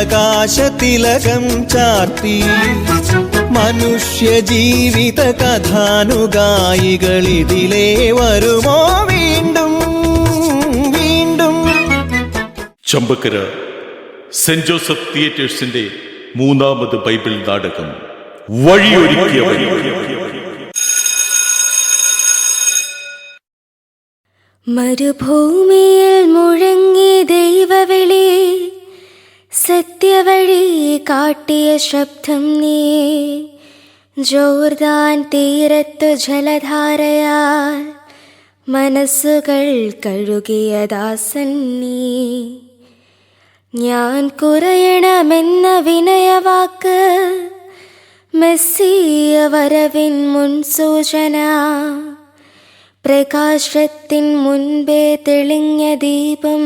പ്രകാശതിലകം ചാർത്തി മനുഷ്യ ജീവിത കഥാനുഗായികളിതിലേ വരുമോ വീണ്ടും വീണ്ടും. ചമ്പക്കര സെന്റ് ജോസഫ് തിയേറ്റേഴ്സിന്റെ മൂന്നാമത് ബൈബിൾ നാടകം വഴിയൊരുക്കിയവർ. മരുഭൂമിയിൽ മുഴങ്ങി ദൈവവിളി, സത്യവഴി കാട്ടിയ ശബ്ദം നീ. ജോർദാൻ തീരത്തു ജലധാരയാൽ മനസ്സുകൾ കഴുകിയ ദാസൻ നീ. ഞാൻ കുറയണമെന്ന വിനയവാക്ക് മെസ്സിയ വരവിൻ മുൻസൂചന. പ്രകാശത്തിൻ മുൻപേ തെളിഞ്ഞ ദീപം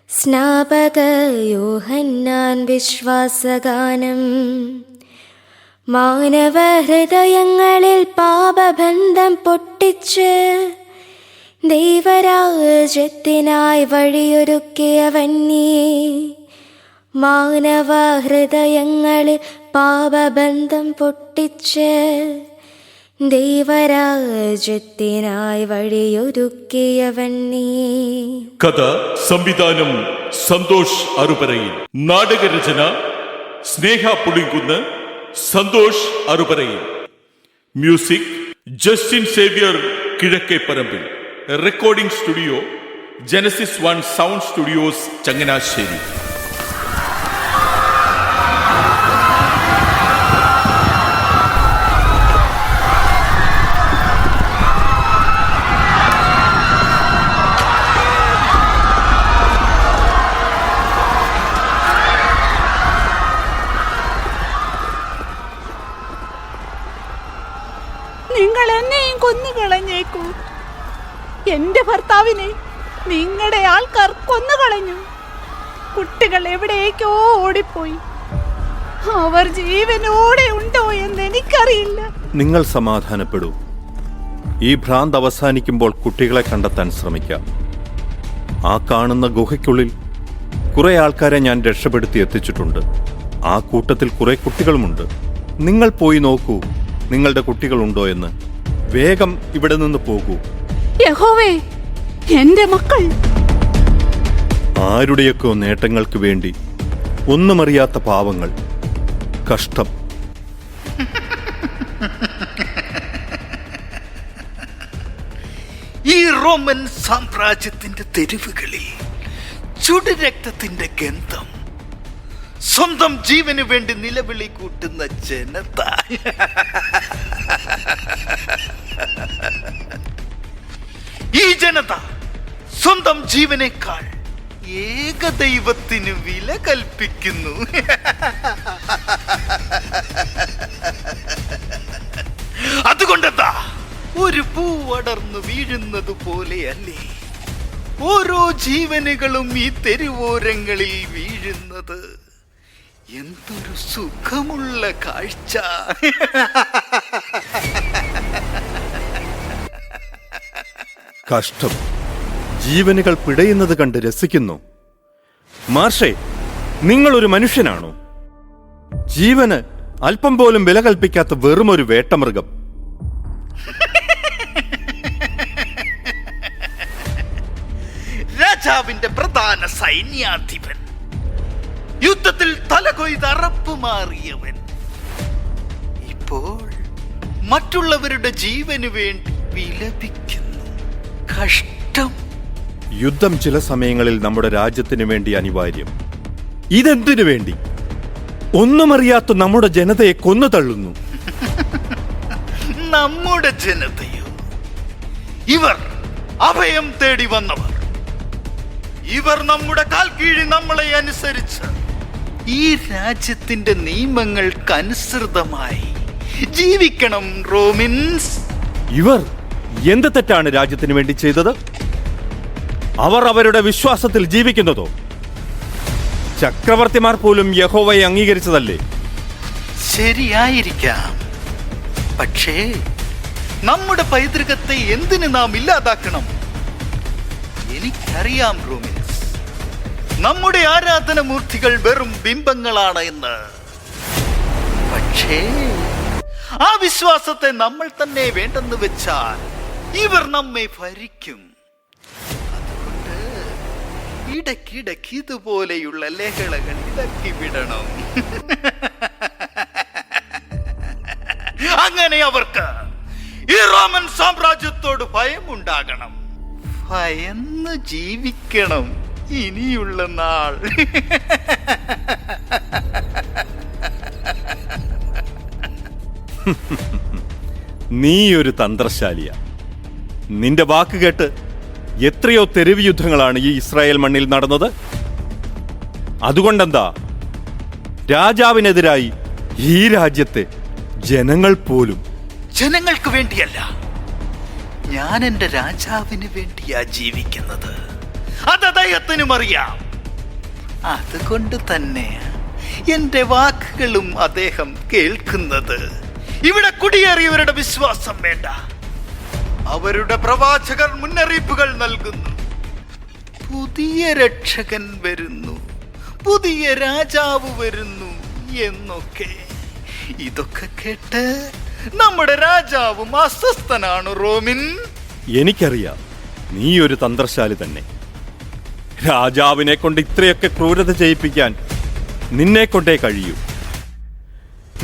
സ്നാപക യോഹന്നാൻ വിശ്വാസഗാനം. മാനവ ഹൃദയങ്ങളിൽ പാപബന്ധം പൊട്ടിച്ച് ദൈവരാജ്യത്തിനായി വഴിയൊരുക്കിയവൻ നീ. മാനവ ഹൃദയങ്ങളിൽ പാപബന്ധം പൊട്ടിച്ച് ദൈവരാജ്യത്തിനായി വഴിയൊരുക്കിയവൻ നീ. കഥ സംവിധാനം സന്തോഷ് അറുപറയിൽ. നാടകരചന Sneha Pulinkunnu, Santhosh Aruparayil. Music Justin Xavier Kizhakkeparambil. Recording studio Genesis 1 sound studios Changanassery. നിങ്ങൾ എന്നെയും കൊന്നുകളഞ്ഞേക്കൂ. എന്റെ ഭർത്താവിനെ നിങ്ങളുടെ ആൾക്കാർ കൊന്നുകളഞ്ഞു. കുട്ടികൾ എവിടേക്കോ ഓടിപ്പോയി. അവർ ജീവനോടെ ഉണ്ടോ എന്ന് എനിക്കറിയില്ല. നിങ്ങൾ സമാധാനപ്പെടൂ. ഈ ഭ്രാന്ത് അവസാനിക്കുമ്പോൾ കുട്ടികളെ കണ്ടെത്താൻ ശ്രമിക്കാം. ആ കാണുന്ന ഗുഹയ്ക്കുള്ളിൽ കുറെ ആൾക്കാരെ ഞാൻ രക്ഷപ്പെടുത്തി എത്തിച്ചിട്ടുണ്ട്. ആ കൂട്ടത്തിൽ കുറെ കുട്ടികളുമുണ്ട്. നിങ്ങൾ പോയി നോക്കൂ നിങ്ങളുടെ കുട്ടികളുണ്ടോ എന്ന്. വേഗം ഇവിടെ നിന്ന് പോകൂ. യഹോവേ, എന്റെ മക്കൾ. ആരുടെയൊക്കെ നേട്ടങ്ങൾക്ക് വേണ്ടി ഒന്നുമറിയാത്ത പാവങ്ങൾ. കഷ്ടം. ഈ റോമൻ സാമ്രാജ്യത്തിന്റെ തെരുവുകളിൽ ചുടുരക്തത്തിന്റെ ഗന്ധം, സ്വന്തം ജീവന് വേണ്ടി നിലവിളി കൂട്ടുന്ന ജനത. ഈ ജനത സ്വന്തം ജീവനേക്കാൾ ഏകദൈവത്തിന് വില കൽപ്പിക്കുന്നു. അതുകൊണ്ടെന്താ ഒരു പൂവടർന്നു വീഴുന്നത് പോലെയല്ലേ ഓരോ ജീവനുകളും ഈ തെരുവോരങ്ങളിൽ വീഴുന്നത്. എന്തൊരു സുഖമുള്ള കാഴ്ച. കഷ്ടം. ജീവനുകൾ പിടയുന്നത് കണ്ട് രസിക്കുന്നു. മാർഷേ, നിങ്ങളൊരു മനുഷ്യനാണോ? ജീവന് അല്പം പോലും വില കൽപ്പിക്കാത്ത വെറുമൊരു വേട്ടമൃഗം. രാജാവിന്റെ പ്രധാന സൈന്യാധിപൻ, യുദ്ധത്തിൽ തലകൊയ്ത് അറപ്പുമാറിയവൻ, ഇപ്പോൾ മറ്റുള്ളവരുടെ ജീവന് വേണ്ടി വിലപിക്കുന്നു. കഷ്ടം. യുദ്ധം ചില സമയങ്ങളിൽ നമ്മുടെ രാജ്യത്തിന് വേണ്ടി അനിവാര്യം. ഇതെന്തിനു വേണ്ടി? ഒന്നുമറിയാത്ത നമ്മുടെ ജനതയെ കൊന്നു തള്ളുന്നു. നമ്മുടെ ജനതയോ? ഇവർ അഭയം തേടി വന്നവർ. ഇവർ നമ്മുടെ കാൽ കീഴിൽ നമ്മളെ അനുസരിച്ച് ഈ രാജ്യത്തിന്റെ നിയമങ്ങൾക്കനുസൃതമായി ജീവിക്കണം. റോമിൻസ്, ഇവർ എന്ത് തെറ്റാണ് രാജ്യത്തിന് വേണ്ടി ചെയ്തത്? അവർ അവരുടെ വിശ്വാസത്തിൽ ജീവിക്കുന്നതോ? ചക്രവർത്തിമാർ പോലും യഹോവയെ അംഗീകരിച്ചതല്ലേ? ശരിയായിരിക്കാം. പക്ഷേ നമ്മുടെ പൈതൃകത്തെ എന്തിന് നാം ഇല്ലാതാക്കണം? എനിക്കറിയാം റോമിൻസ്, നമ്മുടെ ആരാധനമൂർത്തികൾ വെറും ബിംബങ്ങളാണ് എന്ന്. പക്ഷേ ആ വിശ്വാസത്തെ നമ്മൾ തന്നെ വേണ്ടെന്ന് വെച്ചാൽ ഇവർ നമ്മെ ഭരിക്കും. അതുകൊണ്ട് ഇടയ്ക്കിടയ്ക്ക് ഇതുപോലെയുള്ള ലഹളകൾ ഇളക്കി വിടണം. അങ്ങനെ അവർക്ക് ഈ റോമൻ സാമ്രാജ്യത്തോട് ഭയമുണ്ടാകണം. ഭയന്ന് ജീവിക്കണം ഇനിയുള്ള നാൾ. നീ ഒരു തന്ത്രശാലിയ. നിന്റെ വാക്ക് കേട്ട് എത്രയോ തെരുവ് യുദ്ധങ്ങളാണ് ഈ ഇസ്രായേൽ മണ്ണിൽ നടന്നത്. അതുകൊണ്ടെന്താ രാജാവിനെതിരായി ഈ രാജ്യത്തെ ജനങ്ങൾ പോലും. ജനങ്ങൾക്ക് വേണ്ടിയല്ല, ഞാൻ എന്റെ രാജാവിന് വേണ്ടിയാ ജീവിക്കുന്നത്. അത് അദ്ദേഹത്തിനും അറിയാം. അതുകൊണ്ട് തന്നെ എന്റെ വാക്കുകളും അദ്ദേഹം കേൾക്കുന്നത്. ഇവിടെ കുടിയേറിയവരുടെ വിശ്വാസം വേണ്ട. അവരുടെ പ്രവാചകർ മുന്നറിയിപ്പുകൾ നൽകുന്നു. പുതിയ രക്ഷകൻ വരുന്നു, പുതിയ രാജാവ് വരുന്നു എന്നൊക്കെ. ഇതൊക്കെ കേട്ട് നമ്മുടെ രാജാവും അസ്വസ്ഥനാണ് റോമിൻ. എനിക്കറിയാം നീ ഒരു തന്ത്രശാലി തന്നെ. രാജാവിനെ കൊണ്ട് ഇത്രയൊക്കെ ക്രൂരത ചെയ്യിപ്പിക്കാൻ നിന്നെ കൊണ്ടേ കഴിയൂ.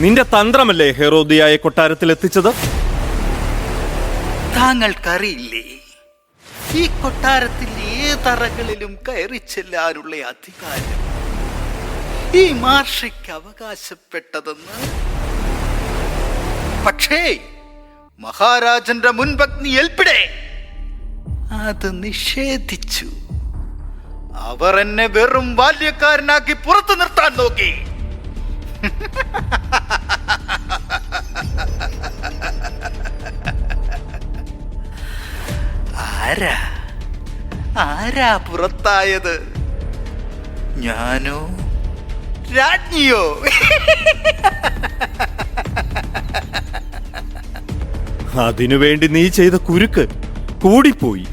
നിന്റെ തന്ത്രമല്ലേ ഹെറോദിയായെ കൊട്ടാരത്തിൽ എത്തിച്ചത്? താങ്കൾക്കറിയില്ലേ, ഈ കൊട്ടാരത്തിൽ ഏതറകളിലും കയറി ചെല്ലാനുള്ള അധികാരം ഈ മാർഷയ്ക്ക് അവകാശപ്പെട്ടതെന്ന്. പക്ഷേ മഹാരാജന്റെ മുൻപഗ്നി എൽപ്പിടെ അത് നിഷേധിച്ചു. അവർ എന്നെ വെറും ബാല്യക്കാരനാക്കി പുറത്തു നിർത്താൻ നോക്കി. ആരാ പുറത്തായത്? ഞാനോ രാജ്ഞിയോ? അതിനുവേണ്ടി നീ ചെയ്ത കുരുക്ക് കൂടിപ്പോയി.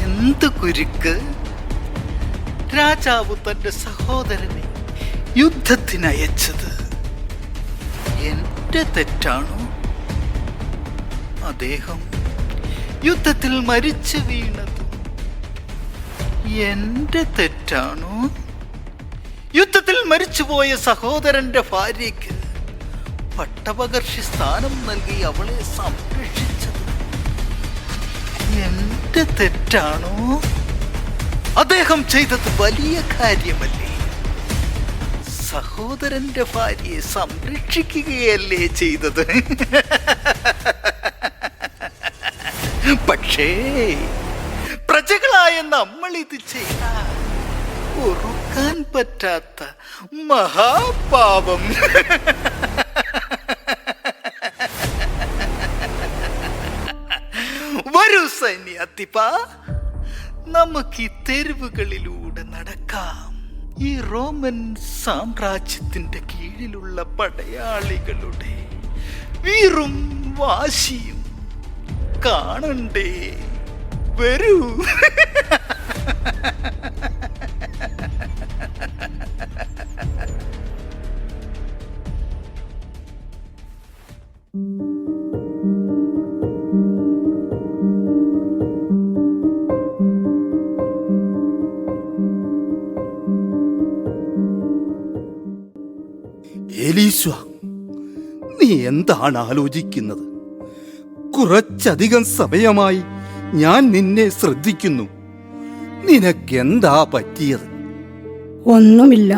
എന്ത് കുരുക്ക്? രാജാവ് തന്റെ സഹോദരനെ യുദ്ധത്തിനയച്ചത് എന്റെ തെറ്റാണോ? അദ്ദേഹം യുദ്ധത്തിൽ മരിച്ചു വീണത് എന്റെ തെറ്റാണോ? യുദ്ധത്തിൽ മരിച്ചുപോയ സഹോദരന്റെ ഭാര്യയ്ക്ക് പട്ടപകർഷി സ്ഥാനം നൽകി അവളെ സംരക്ഷിച്ചത് എന്റെ തെറ്റാണോ? അദ്ദേഹം ചെയ്തത് വലിയ കാര്യമല്ലേ? സഹോദരന്റെ ഭാര്യയെ സംരക്ഷിക്കുകയല്ലേ ചെയ്തത്? പക്ഷേ പ്രജകളായ നമ്മൾ ഇത് ചെയ്താൽ ഓർക്കാൻ പറ്റാത്ത മഹാപാപം. വരൂ സൈന്യാധിപ, നമുക്ക് ഈ തെരുവുകളിലൂടെ നടക്കാം. ഈ റോമൻ സാമ്രാജ്യത്തിന്റെ കീഴിലുള്ള പടയാളികളുടെ വീറും വാശിയും കാണണ്ടേ? വരൂ. എലീശ്വ, നീ എന്താണ് ആലോചിക്കുന്നത്? കുറച്ചധികം സമയമായി ഞാൻ നിന്നെ ശ്രദ്ധിക്കുന്നു. നിനക്കെന്താ പറ്റിയത്? ഒന്നുമില്ല,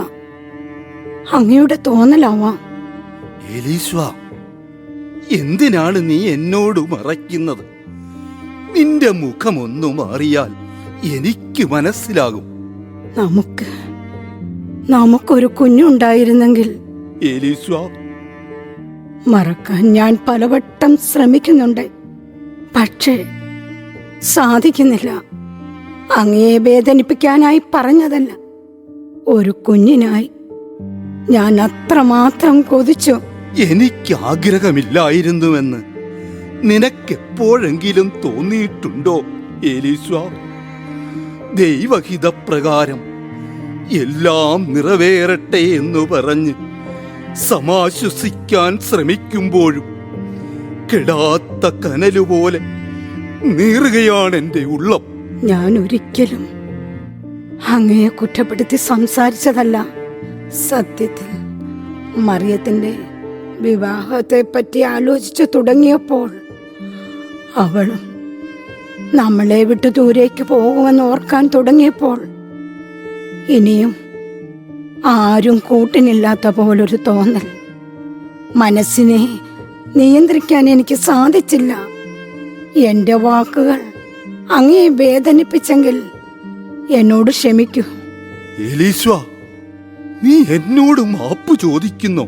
അങ്ങയുടെ തോന്നലാവാം. എലീശ്വ, എന്തിനാണ് നീ എന്നോട് മറയ്ക്കുന്നത്? നിന്റെ മുഖമൊന്നു മാറിയാൽ എനിക്ക് മനസ്സിലാകും. നമുക്കൊരു കുഞ്ഞുണ്ടായിരുന്നെങ്കിൽ. എലീശ്വ, മറക്കാൻ ഞാൻ പലവട്ടം ശ്രമിക്കുന്നുണ്ട്, പക്ഷേ സാധിക്കുന്നില്ല. അങ്ങയെ വേദനിപ്പിക്കാനായി പറഞ്ഞതല്ല, ഒരു കുഞ്ഞിനായി ഞാൻ അത്രമാത്രം കൊതിച്ചു. എനിക്ക് ആഗ്രഹമില്ലായിരുന്നുവെന്ന് നിനക്കെപ്പോഴെങ്കിലും തോന്നിയിട്ടുണ്ടോ എലീശ്വ? ദൈവഹിതപ്രകാരം എല്ലാം നിറവേറട്ടെ എന്ന് പറഞ്ഞ് സമാശ്വസിക്കാൻ ശ്രമിക്കുമ്പോഴും കെടാത്ത കനലുപോലെ നീറുകയാണ് എൻ്റെ ഉള്ളം. ഞാൻ ഒരിക്കലും അങ്ങയെ കുറ്റപ്പെടുത്തി സംസാരിച്ചതല്ല. സത്യത്തിൽ മറിയത്തിന്റെ വിവാഹത്തെ പറ്റി ആലോചിച്ചു തുടങ്ങിയപ്പോൾ അവളും നമ്മളെ വിട്ടു ദൂരേക്ക് പോകുമെന്ന് ഓർക്കാൻ തുടങ്ങിയപ്പോൾ ഇനിയും ആരും കൂട്ടിനില്ലാത്ത പോലൊരു തോന്നൽ. മനസ്സിനെ നിയന്ത്രിക്കാൻ എനിക്ക് സാധിച്ചില്ല. എന്റെ വാക്കുകൾ അങ്ങയെ വേദനിപ്പിച്ചെങ്കിൽ എന്നോട് ക്ഷമിക്കൂ. എലീശ്വ, നീ എന്നോട് മാപ്പ് ചോദിക്കുന്നു.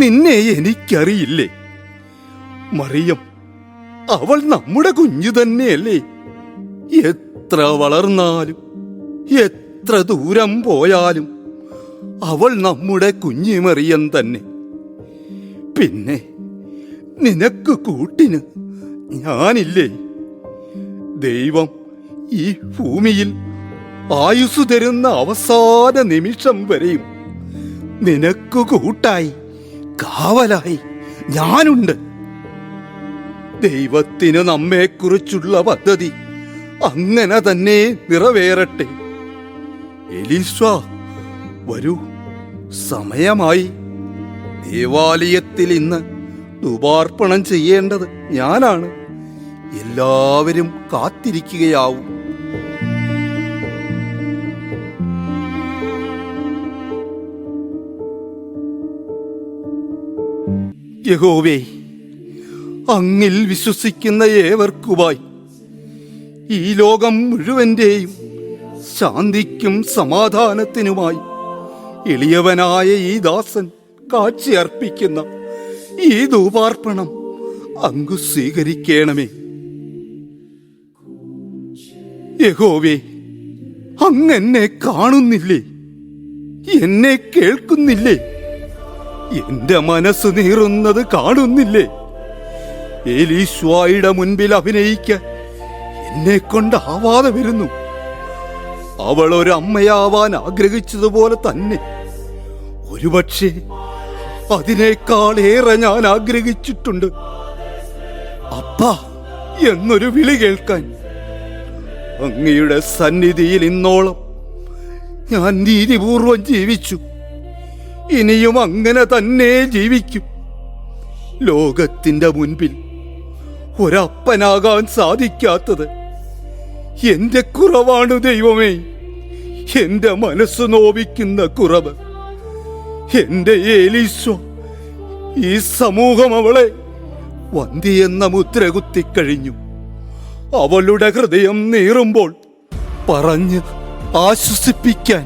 നിന്നെ എനിക്കറിയില്ലേ? മറിയം അവൾ നമ്മുടെ കുഞ്ഞു തന്നെയല്ലേ? എത്ര വളർന്നാലും എത്ര ദൂരം പോയാലും അവൾ നമ്മുടെ കുഞ്ഞു മറിയം തന്നെ. പിന്നെ നിനക്ക് കൂട്ടിന് ഞാനില്ലേ? ദൈവം ഈ ഭൂമിയിൽ ആയുസ് തരുന്ന അവസാന നിമിഷം വരെയും നിനക്ക് കൂട്ടായി കാവലായി ഞാനുണ്ട്. ദൈവത്തിന് നമ്മെക്കുറിച്ചുള്ള പദ്ധതി അങ്ങനെ തന്നെ നിറവേറട്ടെ. എലീശ്വ, വരൂ, സമയമായി. ദേവാലയത്തിൽ ഇന്ന് ധൂപാർപ്പണം ചെയ്യേണ്ടത് ഞാനാണ്. എല്ലാവരും കാത്തിരിക്കുകയാവും. യഹോവേ, അങ്ങിൽ വിശ്വസിക്കുന്ന ഏവർക്കുമായി ഈ ലോകം മുഴുവന്റെയും ശാന്തിക്കും സമാധാനത്തിനുമായി എളിയവനായ ഈ ദാസൻ കാഴ്ച അർപ്പിക്കുന്ന ഈ ധൂപാർപ്പണം അങ്ങ് സ്വീകരിക്കണമേ. യഹോവേ, അങ്ങെന്നെ കാണുന്നില്ലേ? എന്നെ കേൾക്കുന്നില്ലേ? എന്റെ മനസ്സ് നീറുന്നത് കാണുന്നില്ലേ? എലീശ്വായുടെ മുൻപിൽ അഭിനയിക്കാൻ എന്നെ കൊണ്ടാവാതെ വരുന്നു. അവൾ ഒരു അമ്മയാവാൻ ആഗ്രഹിച്ചതുപോലെ തന്നെ ഒരുപക്ഷെ അതിനേക്കാൾ ഏറെ ഞാൻ ആഗ്രഹിച്ചിട്ടുണ്ട്. അപ്പാ എന്നൊരു വിളി കേൾക്കാൻ. അങ്ങയുടെ സന്നിധിയിൽ ഇന്നോളം ഞാൻ നീതിപൂർവം ജീവിച്ചു. ഇനിയും അങ്ങനെ തന്നെ ജീവിക്കും. ലോകത്തിന്റെ മുൻപിൽ ഒരപ്പനാകാൻ സാധിക്കാത്തത് എന്റെ കുറവാണ് ദൈവമേ. എന്റെ മനസ്സ് നോവിക്കുന്ന കുറവ്. എന്റെ എലീശ്വ, ഈ സമൂഹം അവളെ വന്ധ്യയെന്ന മുദ്ര കുത്തിക്കഴിഞ്ഞു. അവളുടെ ഹൃദയം നീറുമ്പോൾ പറഞ്ഞ് ആശ്വസിപ്പിക്കാൻ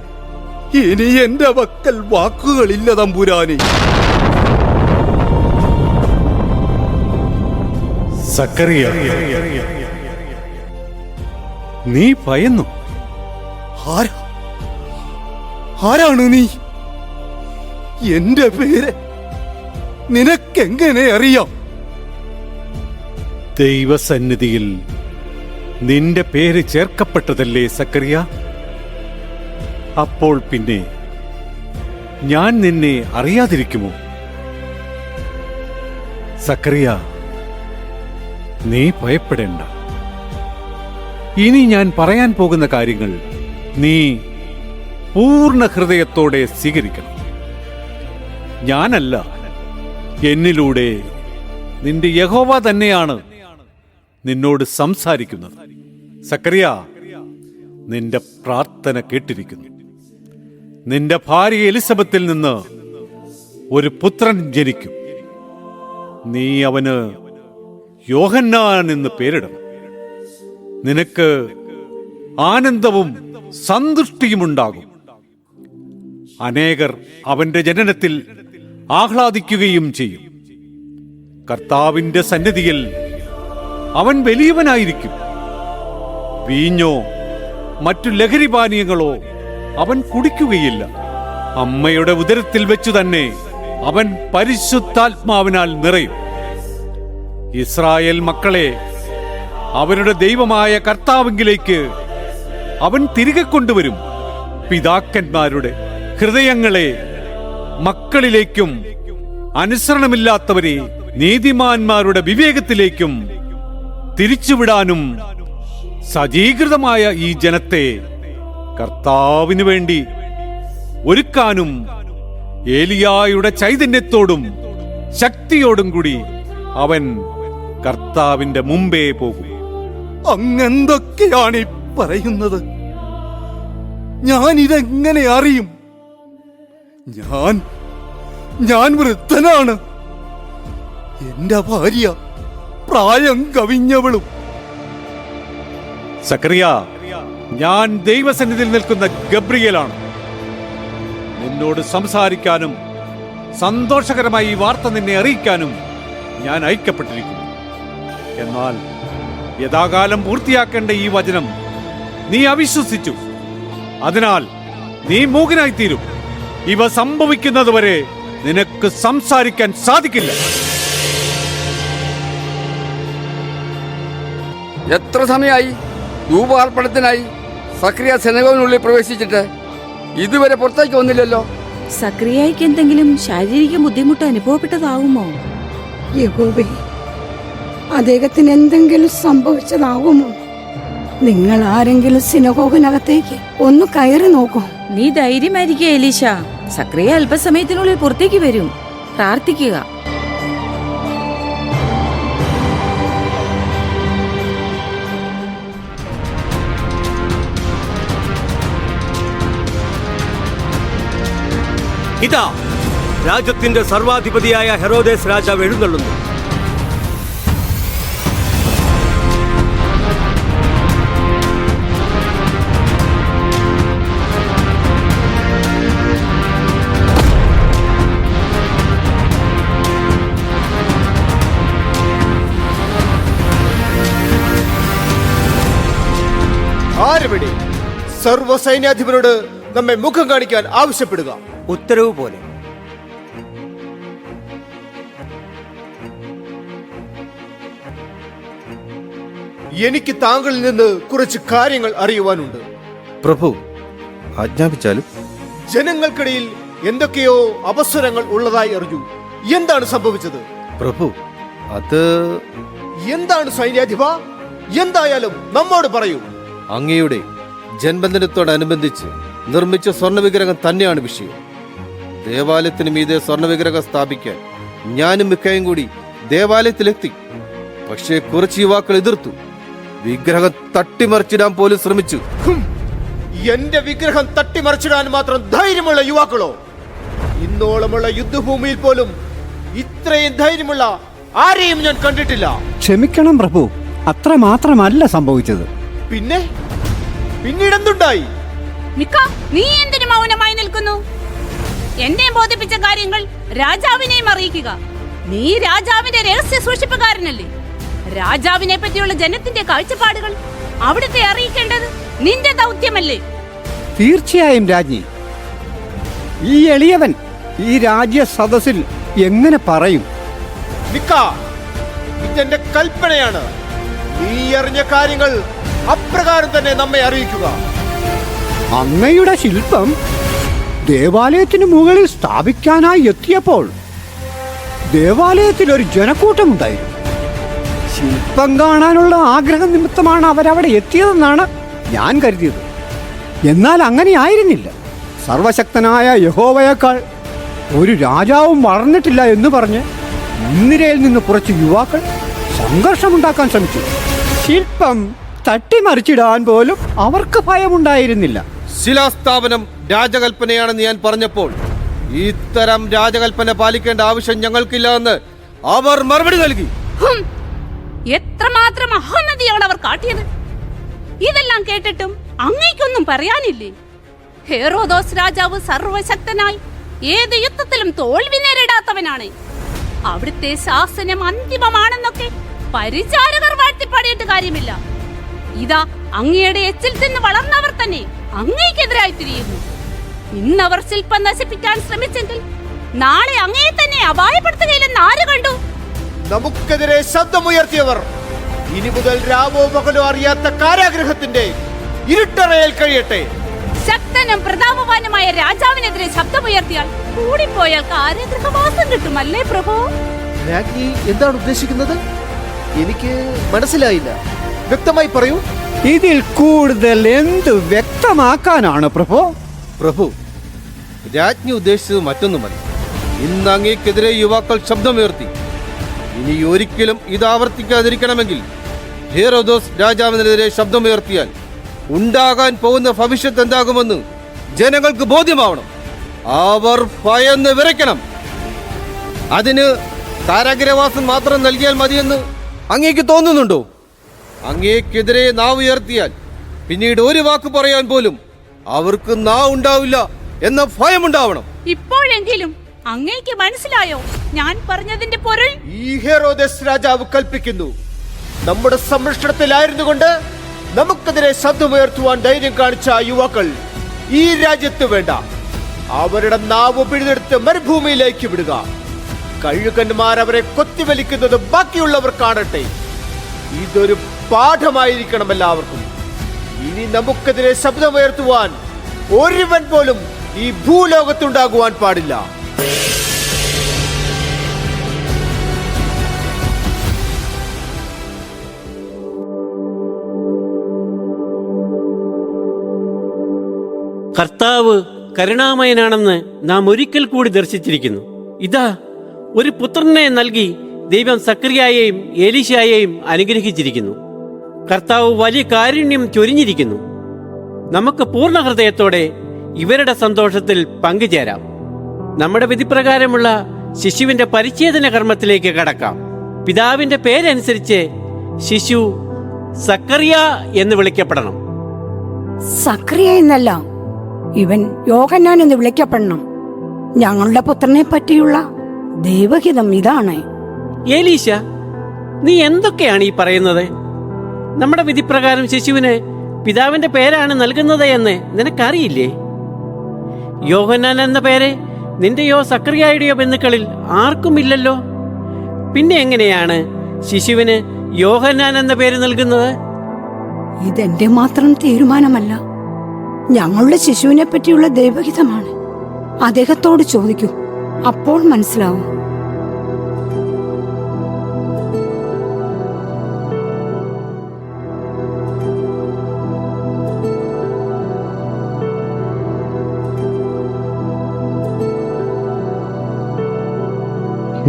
ഇനി എന്റെ പക്കൽ വാക്കുകളില്ല തമ്പുരാനെ. സക്കറിയ, നീ ഭയന്നു. ആരാണ് നീ? എന്റെ പേര് നിനക്കെങ്ങനെ അറിയാം? ദൈവസന്നിധിയിൽ നിന്റെ പേര് ചേർക്കപ്പെട്ടതല്ലേ സക്കറിയ? അപ്പോൾ പിന്നെ ഞാൻ നിന്നെ അറിയാതിരിക്കുമോ? സക്കറിയ, നീ ഭയപ്പെടേണ്ട. ഇനി ഞാൻ പറയാൻ പോകുന്ന കാര്യങ്ങൾ നീ പൂർണ്ണ ഹൃദയത്തോടെ സ്വീകരിക്കണം. ഞാനല്ല, എന്നിലൂടെ നിന്റെ യഹോവ തന്നെയാണ് നിന്നോട് സംസാരിക്കുന്നത്. സക്കറിയ, നിന്റെ പ്രാർത്ഥന കേട്ടിരിക്കുന്നു. നിന്റെ ഭാര്യ എലിസബത്തിൽ നിന്ന് ഒരു പുത്രൻ ജനിക്കും. നീ അവന് യോഹന്നാൻ എന്ന് പേരിടണം. നിനക്ക് ആനന്ദവും സന്തുഷ്ടിയുമുണ്ടാകും. അനേകർ അവന്റെ ജനനത്തിൽ ആഹ്ലാദിക്കുകയും ചെയ്യും. കർത്താവിന്റെ സന്നിധിയിൽ അവൻ വലിയവനായിരിക്കും. വീഞ്ഞോ മറ്റു ലഹരിപാനീയങ്ങളോ അവൻ കുടിക്കുകയില്ല. അമ്മയുടെ ഉദരത്തിൽ വെച്ചു തന്നെ അവൻ പരിശുദ്ധാത്മാവിനാൽ നിറയും. ഇസ്രായേൽ മക്കളെ അവരുടെ ദൈവമായ കർത്താവിലേക്ക് അവൻ തിരികെ കൊണ്ടുവരും. പിതാക്കന്മാരുടെ ഹൃദയങ്ങളെ മക്കളിലേക്കും അനുസരണമില്ലാത്തവരെ നീതിമാന്മാരുടെ വിവേകത്തിലേക്കും തിരിച്ചുവിടാനും സജീകൃതമായ ഈ ജനത്തെ കർത്താവിനു വേണ്ടി ഒരുക്കാനും ഏലിയായുടെ ചൈതന്യത്തോടും ശക്തിയോടും കൂടി അവൻ കർത്താവിന്റെ മുമ്പേ പോകും. അങ്ങെന്തൊക്കെയാണ് ഈ പറയുന്നത്? ഞാൻ ഇതെങ്ങനെ അറിയും? ഞാൻ വൃദ്ധനാണ്. എന്റെ ഭാര്യ പ്രായം കവിഞ്ഞവളും. സക്കറിയ, ഞാൻ ദൈവസന്നിധിയിൽ നിൽക്കുന്ന ഗബ്രിയേലാണ്. നിന്നോട് സംസാരിക്കാനും സന്തോഷകരമായി ഈ വാർത്ത നിന്നെ അറിയിക്കാനും ഞാൻ അയക്കപ്പെട്ടിരിക്കുന്നു. എന്നാൽ യഥാകാലം പൂർത്തിയാക്കേണ്ട ഈ വചനം നീ അവിശ്വസിച്ചു. അതിനാൽ നീ മൂകനായിത്തീരും. ഇവ സംഭവിക്കുന്നതുവരെ നിനക്ക് സംസാരിക്കാൻ സാധിക്കില്ല. എത്ര സമയമായി ധൂപാർപ്പണത്തിനായി സക്രിയ സെനഗോവിനുള്ളിൽ പ്രവേശിച്ചിട്ട് ഇതുവരെ പുറത്തേക്ക് വന്നില്ലല്ലോ? സക്രിയയ്ക്ക് എന്തെങ്കിലും ശാരീരിക ബുദ്ധിമുട്ട് അനുഭവപ്പെട്ടതാകുമോ? യഹോവേ, അദ്ദേഹത്തിന് എന്തെങ്കിലും സംഭവിച്ചതാകുമോ? നിങ്ങൾ ആരെങ്കിലും സിനഗോഗിനകത്തേക്ക് ഒന്ന് കയറി നോക്കൂ. നീ ധൈര്യമായിരിക്കുക എലീശ. സക്രിയ അല്പസമയത്തിനുള്ളിൽ പുറത്തേക്ക് വരും. പ്രാർത്ഥിക്കുക. ഇതാ രാജ്യത്തിന്റെ സർവാധിപതിയായ ഹെറോദേസ് രാജാവ് എഴുന്നള്ളുന്നു. ആരുവിടെ സർവ്വസൈന്യാധിപനോട് നമ്മെ മുഖം കാണിക്കാൻ ആവശ്യപ്പെടുക. ഉത്തരവ് പോലെ. എനിക്ക് താങ്കളിൽ നിന്ന് കുറച്ച് കാര്യങ്ങൾ അറിയുവാനുണ്ട്. പ്രഭു, ആജ്ഞാപിച്ചാലും. ജനങ്ങൾക്കിടയിൽ എന്തൊക്കെയോ അപസ്വരങ്ങൾ ഉള്ളതായി അറിഞ്ഞു. എന്താണ് സംഭവിച്ചത്? പ്രഭു, അത് എന്താണ് സൈന്യാധിപ? എന്തായാലും നമ്മോട് പറയൂ. അങ്ങയുടെ ജന്മദിനത്തോടനുബന്ധിച്ച് നിർമ്മിച്ച സ്വർണ്ണവിഗ്രഹം തന്നെയാണ് വിഷയം. ദേവാലയത്തിന് മീതെ സ്വർണ്ണവിഗ്രഹം സ്ഥാപിക്കാൻ ഞാനും മിക്കയും കൂടി ദേവാലയത്തിലെത്തി. പക്ഷേ കുറച്ച് യുവാക്കൾ എതിർത്തു. വിഗ്രഹം തട്ടിമറിച്ചിടാൻ പോലും ശ്രമിച്ചു. എന്റെ വിഗ്രഹം തട്ടിമറിച്ചിടാൻ മാത്രം ധൈര്യമുള്ള യുവാക്കളോ? ഇന്നോളമുള്ള യുദ്ധഭൂമിയിൽ പോലും ഇത്രയും ധൈര്യമുള്ള ആരെയും ഞാൻ കണ്ടിട്ടില്ല. ക്ഷമിക്കണം പ്രഭു, അത്ര മാത്രമല്ല സംഭവിച്ചത്. പിന്നീടെന്തുണ്ടായി? നീ എന്തിനു മൗനമായി നിൽക്കുന്നു? എന്നെ ബോധിപ്പിച്ച കാര്യങ്ങൾ രാജാവിനെയും അറിയിക്കുക. നീ രാജാവിന്റെ രഹസ്യ സൂക്ഷിപ്പുകാരനല്ലേ? രാജാവിനെ പറ്റിയുള്ള ജനത്തിന്റെ കാഴ്ചപ്പാടുകൾ അവിടുത്തെ അറിയിക്കേണ്ടത് നിന്റെ ദൗത്യമല്ലേ? തീർച്ചയായും രാജ്ഞി. ഈ എളിയവൻ ഈ രാജ്യ സദസ്സിൽ എങ്ങനെ പറയും? ഇതെന്റെ കൽപ്പനയാണ്. നീ അറിഞ്ഞ കാര്യങ്ങൾ അപ്രകാരം തന്നെ നമ്മെ അറിയിക്കുക. അങ്ങയുടെ ശില്പം ദേവാലയത്തിന് മുകളിൽ സ്ഥാപിക്കാനായി എത്തിയപ്പോൾ ദേവാലയത്തിൽ ഒരു ജനക്കൂട്ടമുണ്ടായിരുന്നു. ശില്പം കാണാനുള്ള ആഗ്രഹം നിമിത്തമാണ് അവരവിടെ എത്തിയതെന്നാണ് ഞാൻ കരുതിയത്. എന്നാൽ അങ്ങനെ ആയിരുന്നില്ല. സർവശക്തനായ യഹോവയേക്കാൾ ഒരു രാജാവും വളർന്നിട്ടില്ല എന്ന് പറഞ്ഞ് മുൻനിരയിൽ നിന്ന് കുറച്ച് യുവാക്കൾ സംഘർഷമുണ്ടാക്കാൻ ശ്രമിച്ചു. ശില്പം തട്ടിമറിച്ചിടാൻ പോലും അവർക്ക് ഭയമുണ്ടായിരുന്നില്ല. ശിലാസ്ഥാപനം രാജകൽപ്പനയാണെന്ന് ഞാൻ പറഞ്ഞപ്പോൾ ഇത്തരം രാജകൽപ്പന പാലിക്കേണ്ട ആവശ്യം ഞങ്ങൾക്കില്ല എന്ന് അവർ മറുപടി നൽകി. എത്രമാത്രം അഹമ്മതിയാണ് അവർ കാട്ടിയത്! ഇതെല്ലാം കേട്ടിട്ടും അങ്ങേക്കൊന്നും പറയാനില്ലേ? ഹെറോദോസ് രാജാവ് സർവശക്തനായി ഏത് യുദ്ധത്തിലും തോൽവി നേരിടാത്തവനാണ്. അവിടുത്തെ ശാസനം അന്തിമമാണെന്നൊക്കെ പരിചാരകർ വാഴ്ത്തിപ്പാടിയിട്ട് കാര്യമില്ല. ഇതാ അങ്ങയുടെ എച്ചിൽ തിന്ന് വളർന്നവർ തന്നെ അങ്ങേക്കെതിരായി തിരിയുന്നു. ഇന്നവർ ശില്പം നശിപ്പിക്കാൻ ശ്രമിച്ചെങ്കിൽ നാളെ അങ്ങയെ തന്നെ അപായപ്പെടുത്തുകയില്ലെന്ന് ആര് കണ്ടു? നമുക്കെതിരെ ശബ്ദമുയർത്തിയവർ ഇനി മുതൽ രാവോ പകലോ അറിയാത്ത കാരാഗ്രഹത്തിന്റെ ഇരുട്ടറയിൽ കഴിയട്ടെ. ശക്തനും പ്രതാപവാനുമായ രാജാവിനെതിരെ ശബ്ദമുയർത്തിയാൽ കൂടിപ്പോയാൽ കാരാഗൃഹവാസം കിട്ടുമല്ലേ പ്രഭു? രാജ്ഞി എന്താണ് ഉദ്ദേശിക്കുന്നത്? എനിക്ക് മനസ്സിലായില്ല, വ്യക്തമായി പറയൂ. ഇതിൽ കൂടുതൽ എന്ത് വ്യക്തമാക്കാനാണ് പ്രഭു? പ്രഭു, രാജ്ഞി ഉദ്ദേശിച്ചത് മറ്റൊന്നുമല്ല. ഇന്ന് അങ്ങേക്കെതിരെ യുവാക്കൾ ശബ്ദമുയർത്തി. ഇനി ഒരിക്കലും ഇത് ആവർത്തിക്കാതിരിക്കണമെങ്കിൽ ഹെറോദോസ് രാജാവിനെതിരെ ശബ്ദമുയർത്തിയാൽ ഉണ്ടാകാൻ പോകുന്ന ഭവിഷ്യത്ത് എന്താകുമെന്ന് ജനങ്ങൾക്ക് ബോധ്യമാവണം. അവർ ഭയന്ന് വിറയ്ക്കണം. അതിന് കാരാഗ്രഹവാസം മാത്രം നൽകിയാൽ മതിയെന്ന് അങ്ങേക്ക് തോന്നുന്നുണ്ടോ? അങ്ങേക്കെതിരെ നാവ് ഉയർത്തിയാൽ പിന്നീട് ഒരു വാക്ക് പറയാൻ പോലും അവർക്ക് നാവ് ഉണ്ടാവില്ല എന്ന ഭയമുണ്ടാവണം. ഇപ്പോഴെങ്കിലും അങ്ങേക്ക് മനസ്സിലായോ ഞാൻ പറഞ്ഞതിന്റെ പൊരുൾ? ഈ ഹെറോദസ് രാജാവ് കൽപ്പിക്കുന്നു, നമ്മുടെ സംരക്ഷണത്തിലായിരുന്നു കൊണ്ട് നമുക്കെതിരെ ശബ്ദമുയർത്തുവാൻ ധൈര്യം കാണിച്ച യുവാക്കൾ ഈ രാജ്യത്ത് വേണ്ട. അവരുടെ നാവ് പിഴുതെടുത്ത് മരുഭൂമിയിലേക്ക് വിടുക. കഴുകന്മാർ അവരെ കൊത്തിവലിക്കുന്നത് ബാക്കിയുള്ളവർ കാണട്ടെ. ഇതൊരു പാഠമായിരിക്കണം എല്ലാവർക്കും. ഇനി നമുക്കെതിരെ ശബ്ദമുയർത്തുവാൻ ഒരുവൻ പോലും ഈ ഭൂലോകത്തുണ്ടാകുവാൻ പാടില്ല. കർത്താവ് കരുണാമയനാണെന്ന് നാം ഒരിക്കൽ കൂടി ദർശിച്ചിരിക്കുന്നു. ഇതാ, ഒരു പുത്രനെ നൽകി ദൈവം സക്രിയായെയും എലീശായെയും അനുഗ്രഹിച്ചിരിക്കുന്നു. കർത്താവ് വലിയ കാരുണ്യം ചൊരിഞ്ഞിരിക്കുന്നു. നമുക്ക് പൂർണ്ണ ഹൃദയത്തോടെ ഇവരുടെ സന്തോഷത്തിൽ പങ്കുചേരാം. നമ്മുടെ വിധിപ്രകാരമുള്ള ശിശുവിന്റെ പരിച്ഛേദന കർമ്മത്തിലേക്ക് കടക്കാം. പിതാവിന്റെ പേരനുസരിച്ച് ശിശു സക്കറിയ എന്ന് വിളിക്കപ്പെടണം. സക്രിയ എന്നല്ല, ഇവൻ യോഹന്നാൻ എന്ന് വിളിക്കപ്പെടണം. ഞങ്ങളുടെ പുത്രനെ പറ്റിയുള്ള ദൈവഹിതം ഇതാണ്. ഏലീശ, നീ എന്തൊക്കെയാണ് ഈ പറയുന്നത്? നമ്മുടെ വിധിപ്രകാരം ശിശുവിന് പിതാവിന്റെ പേരാണ് നൽകുന്നത് എന്ന് നിനക്കറിയില്ലേ? യോഹന്നാൻ എന്ന പേര് നിന്റെയോ സക്രിയായുടെയോ ബന്ധുക്കളിൽ ആർക്കുമില്ലല്ലോ. പിന്നെ എങ്ങനെയാണ് ശിശുവിന് യോഹന്നാൻ എന്ന പേര് നൽകുന്നത്? ഇതെന്റെ മാത്രം തീരുമാനമല്ല, ഞങ്ങളുടെ ശിശുവിനെ പറ്റിയുള്ള ദൈവഹിതമാണ്. അദ്ദേഹത്തോട് ചോദിക്കൂ, അപ്പോൾ മനസ്സിലാവും.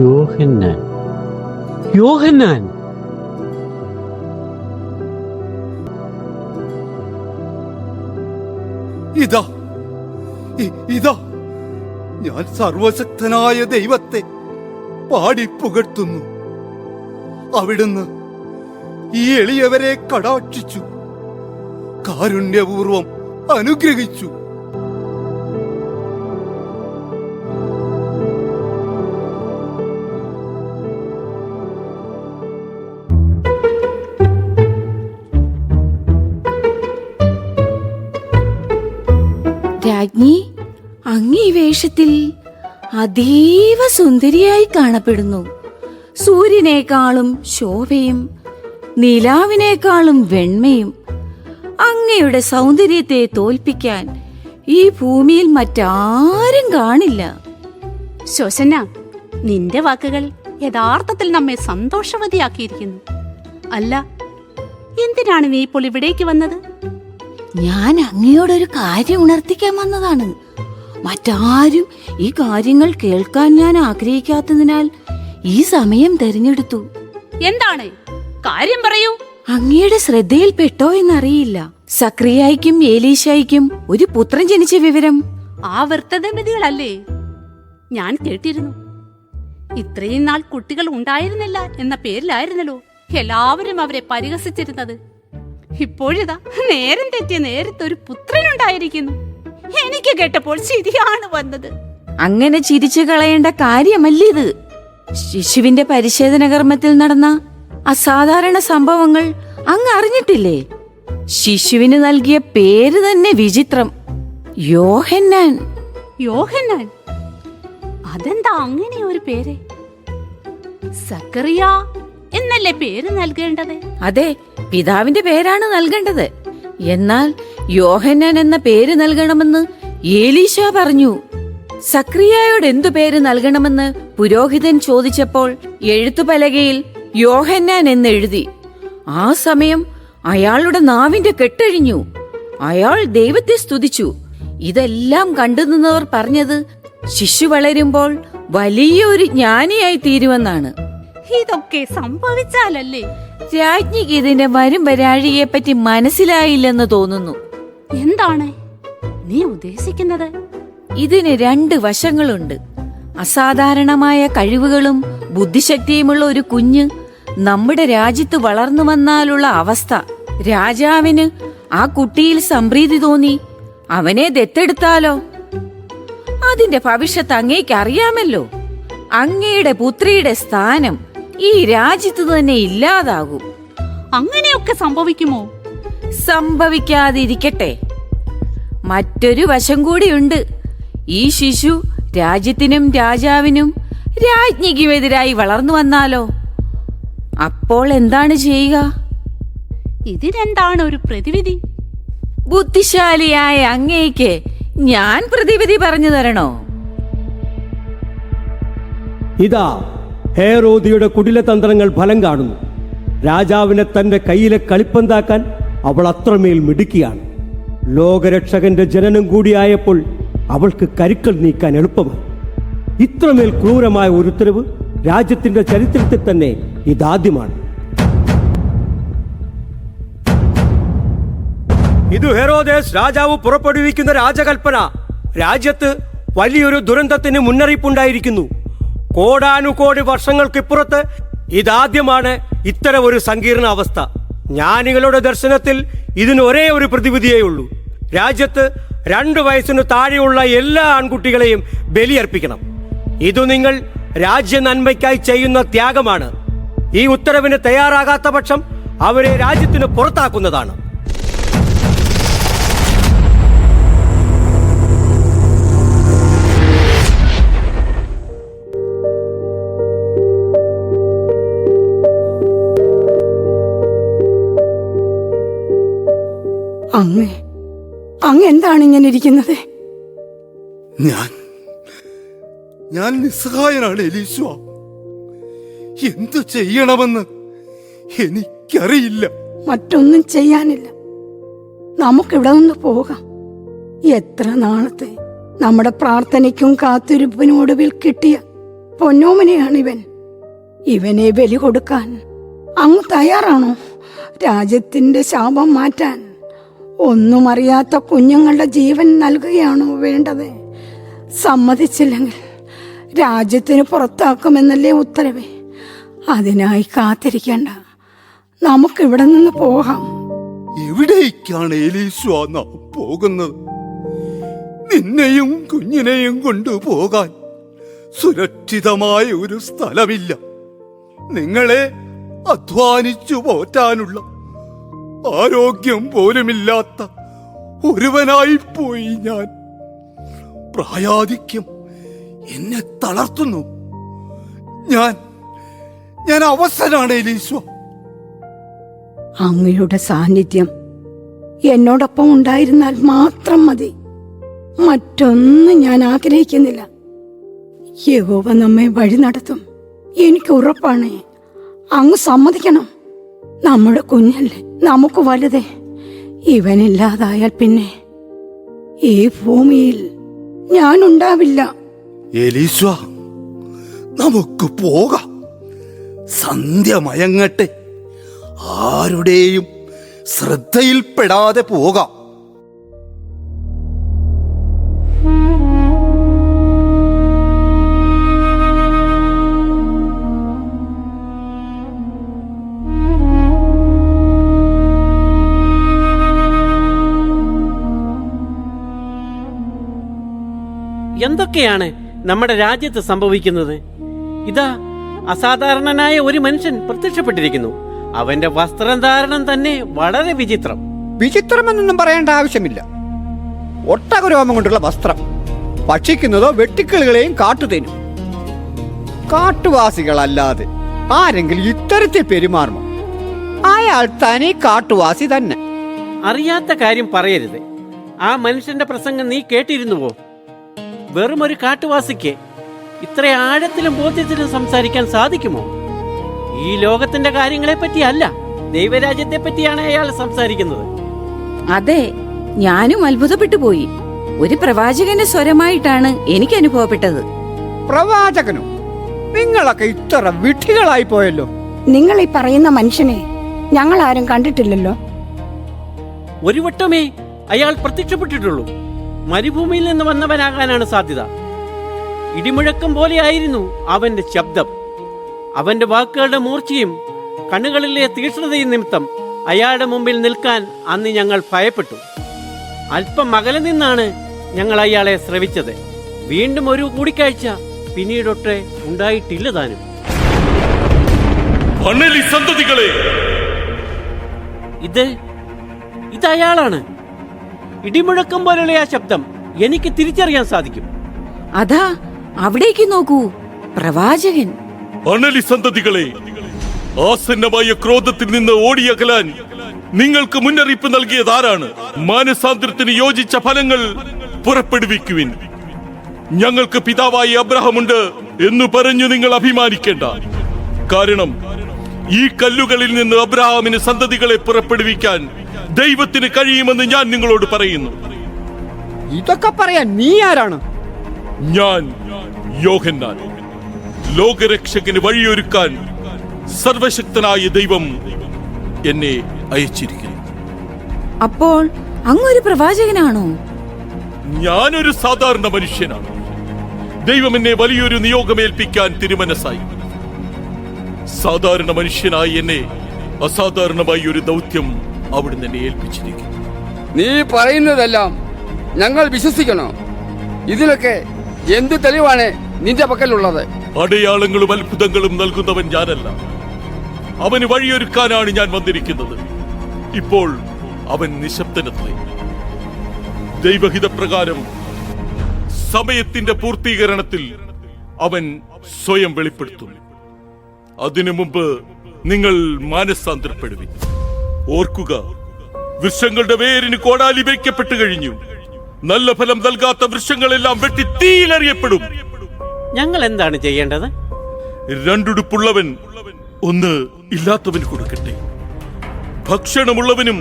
യോഹന്നാൻ, യോഹന്നാൻ. ഇതാ ഞാൻ സർവശക്തനായ ദൈവത്തെ പാടിപ്പുകഴ്ത്തുന്നു. അവിടുന്ന് ഈ എളിയവരെ കടാക്ഷിച്ചു, കാരുണ്യപൂർവം അനുഗ്രഹിച്ചു. രാജ്ഞി, അങ്ങ് ഈ വേഷത്തിൽ അതീവ സുന്ദരിയായി കാണപ്പെടുന്നു. സൂര്യനേക്കാളും ശോഭയും നിലാവിനേക്കാളും വെണ്മയും. അങ്ങയുടെ സൗന്ദര്യത്തെ തോൽപ്പിക്കാൻ ഈ ഭൂമിയിൽ മറ്റാരും കാണില്ല. ശോശന, നിന്റെ വാക്കുകൾ യഥാർത്ഥത്തിൽ നമ്മെ സന്തോഷവതിയാക്കിയിരിക്കുന്നു. അല്ല, എന്തിനാണ് നീ ഇപ്പോൾ ഇവിടേക്ക് വന്നത്? ഞാൻ അങ്ങയോടൊരു കാര്യം ഉണർത്തിക്കാൻ വന്നതാണ്. മറ്റാരും ഈ കാര്യങ്ങൾ കേൾക്കാൻ ഞാൻ ആഗ്രഹിക്കാത്തതിനാൽ ഈ സമയം തെരഞ്ഞെടുത്തു. എന്താണ് കാര്യം? പറയൂ. അങ്ങയുടെ ശ്രദ്ധയിൽപ്പെട്ടോ എന്നറിയില്ല, സക്രിയായ്ക്കും ഏലീശായ്ക്കും ഒരു പുത്രൻ ജനിച്ച വിവരം. ആ വൃത്തദമ്പതികളല്ലേ? ഞാൻ കേട്ടിരുന്നു. ഇത്രയും നാൾ കുട്ടികൾ ഉണ്ടായിരുന്നില്ല എന്ന പേരിലായിരുന്നല്ലോ എല്ലാവരും അവരെ പരിഹസിച്ചിരുന്നത്. ഇപ്പോഴിതാ നേരം തെറ്റിയ നേരത്തെ ഒരു പുത്രനുണ്ടായിരിക്കുന്നു. എനിക്ക് കേട്ടപ്പോൾ ശരിയാണ് വന്നത്. അങ്ങനെ ചിരിച്ചു കളയേണ്ട കാര്യമല്ലിത്. ശിശുവിന്റെ പരിശോധന കർമ്മത്തിൽ നടന്ന അസാധാരണ സംഭവങ്ങൾ അങ്ങ് അറിഞ്ഞിട്ടില്ലേ? ശിശുവിന് നൽകിയ പേര് തന്നെ വിചിത്രം, യോഹന്നാൻ. യോഹന്നാൻ? അതെന്താ അങ്ങനെ ഒരു പേര്? സക്കറിയ എന്നല്ലേ പേര് നൽകേണ്ടത്? അതെ, പിതാവിന്റെ പേരാണ് നൽകേണ്ടത്. എന്നാൽ യോഹന്നാൻ എന്ന പേര് നൽകണമെന്ന് ഏലീശ പറഞ്ഞു. സക്രിയായോട് എന്തു പേര് നൽകണമെന്ന് പുരോഹിതൻ ചോദിച്ചപ്പോൾ എഴുത്തുപലകയിൽ യോഹന്നാൻ എന്നെഴുതി. ആ സമയം അയാളുടെ നാവിന്റെ കെട്ടഴിഞ്ഞു. അയാൾ ദൈവത്തെ സ്തുതിച്ചു. ഇതെല്ലാം കണ്ടുനിന്നവർ പറഞ്ഞത് ശിശു വളരുമ്പോൾ വലിയൊരു ജ്ഞാനിയായി തീരുമെന്നാണ്. ഇതൊക്കെ സംഭവിച്ചാലല്ലേ? രാജ്ഞിക്ക് ഇതിന്റെ വരും വരാഴിയെ പറ്റി മനസ്സിലായില്ലെന്ന് തോന്നുന്നു. എന്താണ് നീ ഉദ്ദേശിക്കുന്നത്? ഇതിന് 2 വശങ്ങളുണ്ട്. അസാധാരണമായ കഴിവുകളും ബുദ്ധിശക്തിയുമുള്ള ഒരു കുഞ്ഞ് നമ്മുടെ രാജ്യത്ത് വളർന്നു വന്നാലുള്ള അവസ്ഥ. രാജാവിന് ആ കുട്ടിയിൽ സംപ്രീതി തോന്നി അവനെ ദത്തെടുത്താലോ? അതിന്റെ ഭവിഷ്യത്ത് അങ്ങേക്ക് അറിയാമല്ലോ. അങ്ങയുടെ പുത്രിയുടെ സ്ഥാനം ഈ രാജ്യത്ത് തന്നെ ഇല്ലാതാകും. അങ്ങനെയൊക്കെ സംഭവിക്കുമോ? സംഭവിക്കാതിരിക്കട്ടെ. മറ്റൊരു വശം കൂടിയുണ്ട്. ഈ ശിശു രാജ്യത്തിനും രാജാവിനും രാജ്ഞിക്കുമെതിരായി വളർന്നു വന്നാലോ? അപ്പോൾ എന്താണ് ചെയ്യുക? ഇതിനെന്താണ് ഒരു പ്രതിവിധി? ബുദ്ധിശാലിയായ അങ്ങേക്ക് ഞാൻ പ്രതിവിധി പറഞ്ഞു തരണോ? ഇതാ ഹേറോദിയുടെ കുടിലതന്ത്രങ്ങൾ ഫലം കാണുന്നു. രാജാവിനെ തന്റെ കയ്യിലെ കളിപ്പന്താക്കാൻ അവൾ അത്രമേൽ മിടുക്കിയാണ്. ലോകരക്ഷകന്റെ ജനനം കൂടിയായപ്പോൾ അവൾക്ക് കരുക്കൾ നീക്കാൻ എളുപ്പമായി. ഇത്രമേൽ ക്രൂരമായ ഒരു ഉത്തരവ് രാജ്യത്തിന്റെ ചരിത്രത്തിൽ തന്നെ ഇതാദ്യമാണ്. ഇത് ഹെറോദേസ് രാജാവ് പുറപ്പെടുവിക്കുന്ന രാജകൽപ്പന. രാജ്യത്ത് വലിയൊരു ദുരന്തത്തിന് മുന്നറിയിപ്പുണ്ടായിരിക്കുന്നു. കോടാനുകോടി വർഷങ്ങൾക്കിപ്പുറത്ത് ഇതാദ്യമാണ് ഇത്തരം ഒരു സങ്കീർണ അവസ്ഥ. ജ്ഞാനികളുടെ ദർശനത്തിൽ ഇതിന് ഒരേ ഒരു പ്രതിവിധിയേ ഉള്ളൂ. രാജ്യത്ത് 2 വയസ്സിനു താഴെയുള്ള എല്ലാ ആൺകുട്ടികളെയും ബലിയർപ്പിക്കണം. ഇതു നിങ്ങൾ രാജ്യ നന്മയ്ക്കായി ചെയ്യുന്ന ത്യാഗമാണ്. ഈ ഉത്തരവിന് തയ്യാറാകാത്ത പക്ഷം അവരെ രാജ്യത്തിന് പുറത്താക്കുന്നതാണ്. അങ്ങ് എന്താണ് ഇങ്ങനെ ഇരിക്കുന്നത്? ഞാൻ നിസ്സഹായനാണ് എലീശ. എന്തു ചെയ്യണമെന്ന് എനിക്കറിയില്ല. മറ്റൊന്നും ചെയ്യാനില്ല. നമുക്കിവിടെ നിന്ന് പോകാം. എത്ര നാളത്തെ നമ്മുടെ പ്രാർത്ഥനയ്ക്കും കാത്തിരിപ്പിനും ഒടുവിൽ കിട്ടിയ പൊന്നോമനെയാണ് ഇവൻ. ഇവനെ ബലി കൊടുക്കാൻ അങ്ങ് തയ്യാറാണോ? രാജ്യത്തിന്റെ ശാപം മാറ്റാൻ ഒന്നും അറിയാത്ത കുഞ്ഞുങ്ങളുടെ ജീവൻ നൽകുകയാണോ വേണ്ടത്? സമ്മതിച്ചില്ലെങ്കിൽ രാജ്യത്തിന് പുറത്താക്കുമെന്നല്ലേ ഉത്തരവ്. അതിനായി കാത്തിരിക്കേണ്ട, നമുക്കിവിടെ നിന്ന് പോകാം. എവിടേക്കാണ് എലീശ നാം പോകുന്നത്? നിന്നെയും കുഞ്ഞിനെയും കൊണ്ടുപോകാൻ സുരക്ഷിതമായ ഒരു സ്ഥലമില്ല. നിങ്ങളെ അധ്വാനിച്ചു പോറ്റാനുള്ള ആരോഗ്യം പോലുമില്ലാത്ത ഒരുവനായിപ്പോയി ഞാൻ. പ്രായാധിക്യം എന്നെ തളർത്തുന്നു. ഞാൻ അവസരാണ് എലീശ. അങ്ങയുടെ സാന്നിധ്യം എന്നോടൊപ്പം ഉണ്ടായിരുന്നാൽ മാത്രം മതി. മറ്റൊന്നും ഞാൻ ആഗ്രഹിക്കുന്നില്ല. യഹോവ നമ്മെ വഴി നടത്തും, എനിക്ക് ഉറപ്പാണ്. അങ്ങ് സമ്മതിക്കണം. നമ്മുടെ കുഞ്ഞല്ലേ നമുക്ക് വലുതേ. ഇവനില്ലാതായാൽ പിന്നെ ഈ ഭൂമിയിൽ ഞാനുണ്ടാവില്ല. എലീശ, നമുക്ക് പോകാം. സന്ധ്യ മയങ്ങട്ടെ. ആരുടെയും ശ്രദ്ധയിൽപ്പെടാതെ പോകാം. എന്തൊക്കെയാണ് നമ്മുടെ രാജ്യത്ത് സംഭവിക്കുന്നത്? ഇതാ അസാധാരണനായ ഒരു മനുഷ്യൻ പ്രത്യക്ഷപ്പെട്ടിരിക്കുന്നു. അവന്റെ വസ്ത്രധാരണം തന്നെ വളരെ വിചിത്രം. വിചിത്രമെന്നൊന്നും പറയേണ്ട ആവശ്യമില്ല. ഒട്ടകരോമം കൊണ്ടുള്ള വസ്ത്രം, ഭക്ഷിക്കുന്നതോ വെട്ടിക്കിളികളെയും കാട്ടുതേനും. കാട്ടുവാസികളല്ലാതെ ആരെങ്കിലും ഇത്തരത്തിൽ പെരുമാറുമോ? അയാൾ തനി കാട്ടുവാസി തന്നെ. അറിയാത്ത കാര്യം പറയരുത്. ആ മനുഷ്യന്റെ പ്രസംഗം നീ കേട്ടിരുന്നുവോ? വെറും ഒരു കാട്ടുവാസിക്ക് ഇത്ര ആഴത്തിലും ബോധ്യത്തിലും സംസാരിക്കാൻ സാധിക്കുമോ? ഈ ലോകത്തിന്റെ കാര്യങ്ങളെ പറ്റിയല്ല, ദൈവരാജ്യത്തെ പറ്റിയാണ് അയാൾ സംസാരിക്കുന്നത്. അതെ, ഞാനും അത്ഭുതപ്പെട്ടു പോയി. ഒരു പ്രവാചകന്റെ സ്വരമായിട്ടാണ് എനിക്ക് അനുഭവപ്പെട്ടത്. പ്രവാചകനോ? നിങ്ങളൊക്കെ ഇത്ര വിഡ്ഢികളായി പോയല്ലോ. നിങ്ങൾ ഈ പറയുന്ന മനുഷ്യനെ ഞങ്ങൾ ആരും കണ്ടിട്ടില്ലല്ലോ. ഒരു വട്ടമേ അയാൾ പ്രത്യക്ഷപ്പെട്ടിട്ടുള്ളൂ. മരുഭൂമിയിൽ നിന്ന് വന്നവനാകാനാണ് സാധ്യത. ഇടിമുഴക്കം പോലെയായിരുന്നു അവന്റെ ശബ്ദം. അവന്റെ വാക്കുകളുടെ മൂർച്ചയും കണ്ണുകളിലെ തീക്ഷ്ണതയും നിമിത്തം അയാളുടെ മുമ്പിൽ നിൽക്കാൻ അന്ന് ഞങ്ങൾ ഭയപ്പെട്ടു. അല്പം അകലെ നിന്നാണ് ഞങ്ങൾ അയാളെ ശ്രവിച്ചത്. വീണ്ടും ഒരു കൂടിക്കാഴ്ച പിന്നീടൊട്ട് ഉണ്ടായിട്ടില്ല താനും. ഇത് അയാളാണ്. ഇടിമുഴക്കം പോലുള്ള ആ ശബ്ദം എനിക്ക് തിരിച്ചറിയാൻ സാധിക്കും. അതാ, അവിടേക്ക് നോക്കൂ, പ്രവാചകൻ. അണലി സന്തതികളെ, ആസന്നമായ ക്രോധത്തിൽ നിന്ന് ഓടിയകലാൻ നിങ്ങൾക്ക് മുന്നറിയിപ്പ് നൽകിയത് ആരാണ്? മാനസാന്തരത്തിന് യോജിച്ച ഫലങ്ങൾ പുറപ്പെടുവിക്കുവിൻ. ഞങ്ങൾക്ക് പിതാവായ അബ്രഹാമുണ്ട് എന്ന് പറഞ്ഞു നിങ്ങൾ അഭിമാനിക്കേണ്ട. കാരണം ഈ കല്ലുകളിൽ നിന്ന് അബ്രഹാമിന് സന്തതികളെ പുറപ്പെടുവിക്കാൻ ദൈവത്തിന് കഴിയുമെന്ന് ഞാൻ നിങ്ങളോട് പറയുന്നു. ഇതൊക്കെ പറയാൻ നീ ആരാണ്? ഞാൻ യോഹന്നാൻ, ലോകരക്ഷകന് വഴിയൊരുക്കാൻ സർവശക്തനായ ദൈവം എന്നെ അയച്ചിരിക്കുന്നു. അപ്പോൾ അങ്ങൊരു പ്രവാചകനാണോ? ഞാനൊരു സാധാരണ മനുഷ്യനാണ്. ദൈവം എന്നെ വലിയൊരു നിയോഗമേൽപ്പിക്കാൻ തിരുമനസ്സായി. സാധാരണ മനുഷ്യനായി എന്നെ അസാധാരണമായി ഒരു ദൗത്യം അവിടുന്ന് എന്നെ ഏൽപ്പിച്ചിരിക്കുന്നു. നീ പറയുന്നതെല്ലാം ഞങ്ങൾ വിശ്വസിക്കണോ? ഇതിലൊക്കെ എന്ത് തെളിവാണ് നിന്റെ പക്കലുള്ളത്? അടയാളങ്ങളും അത്ഭുതങ്ങളും നൽകുന്നവൻ ഞാനല്ല. അവന് വഴിയൊരുക്കാനാണ് ഞാൻ വന്നിരിക്കുന്നത്. ഇപ്പോൾ അവൻ നിശബ്ദനത്രേ. ദൈവഹിതപ്രകാരം സമയത്തിന്റെ പൂർത്തീകരണത്തിൽ അവൻ സ്വയം വെളിപ്പെടുത്തും. അതിനു മുമ്പ് നിങ്ങൾ മാനസാന്തരപ്പെടുവിൻ. ഓർക്കുക, വൃക്ഷങ്ങളുടെ വേരിന് കോടാലി വയ്ക്കപ്പെട്ടു കഴിഞ്ഞു. നല്ല ഫലം നൽകാത്ത വൃക്ഷങ്ങളെല്ലാം വെട്ടി തീയിലെറിയപ്പെടും. ഞങ്ങൾ എന്താണ് ചെയ്യേണ്ടത്? രണ്ടുടുപ്പുള്ളവൻ ഒന്ന് ഇല്ലാത്തവന് കൊടുക്കട്ടെ. ഭക്ഷണമുള്ളവനും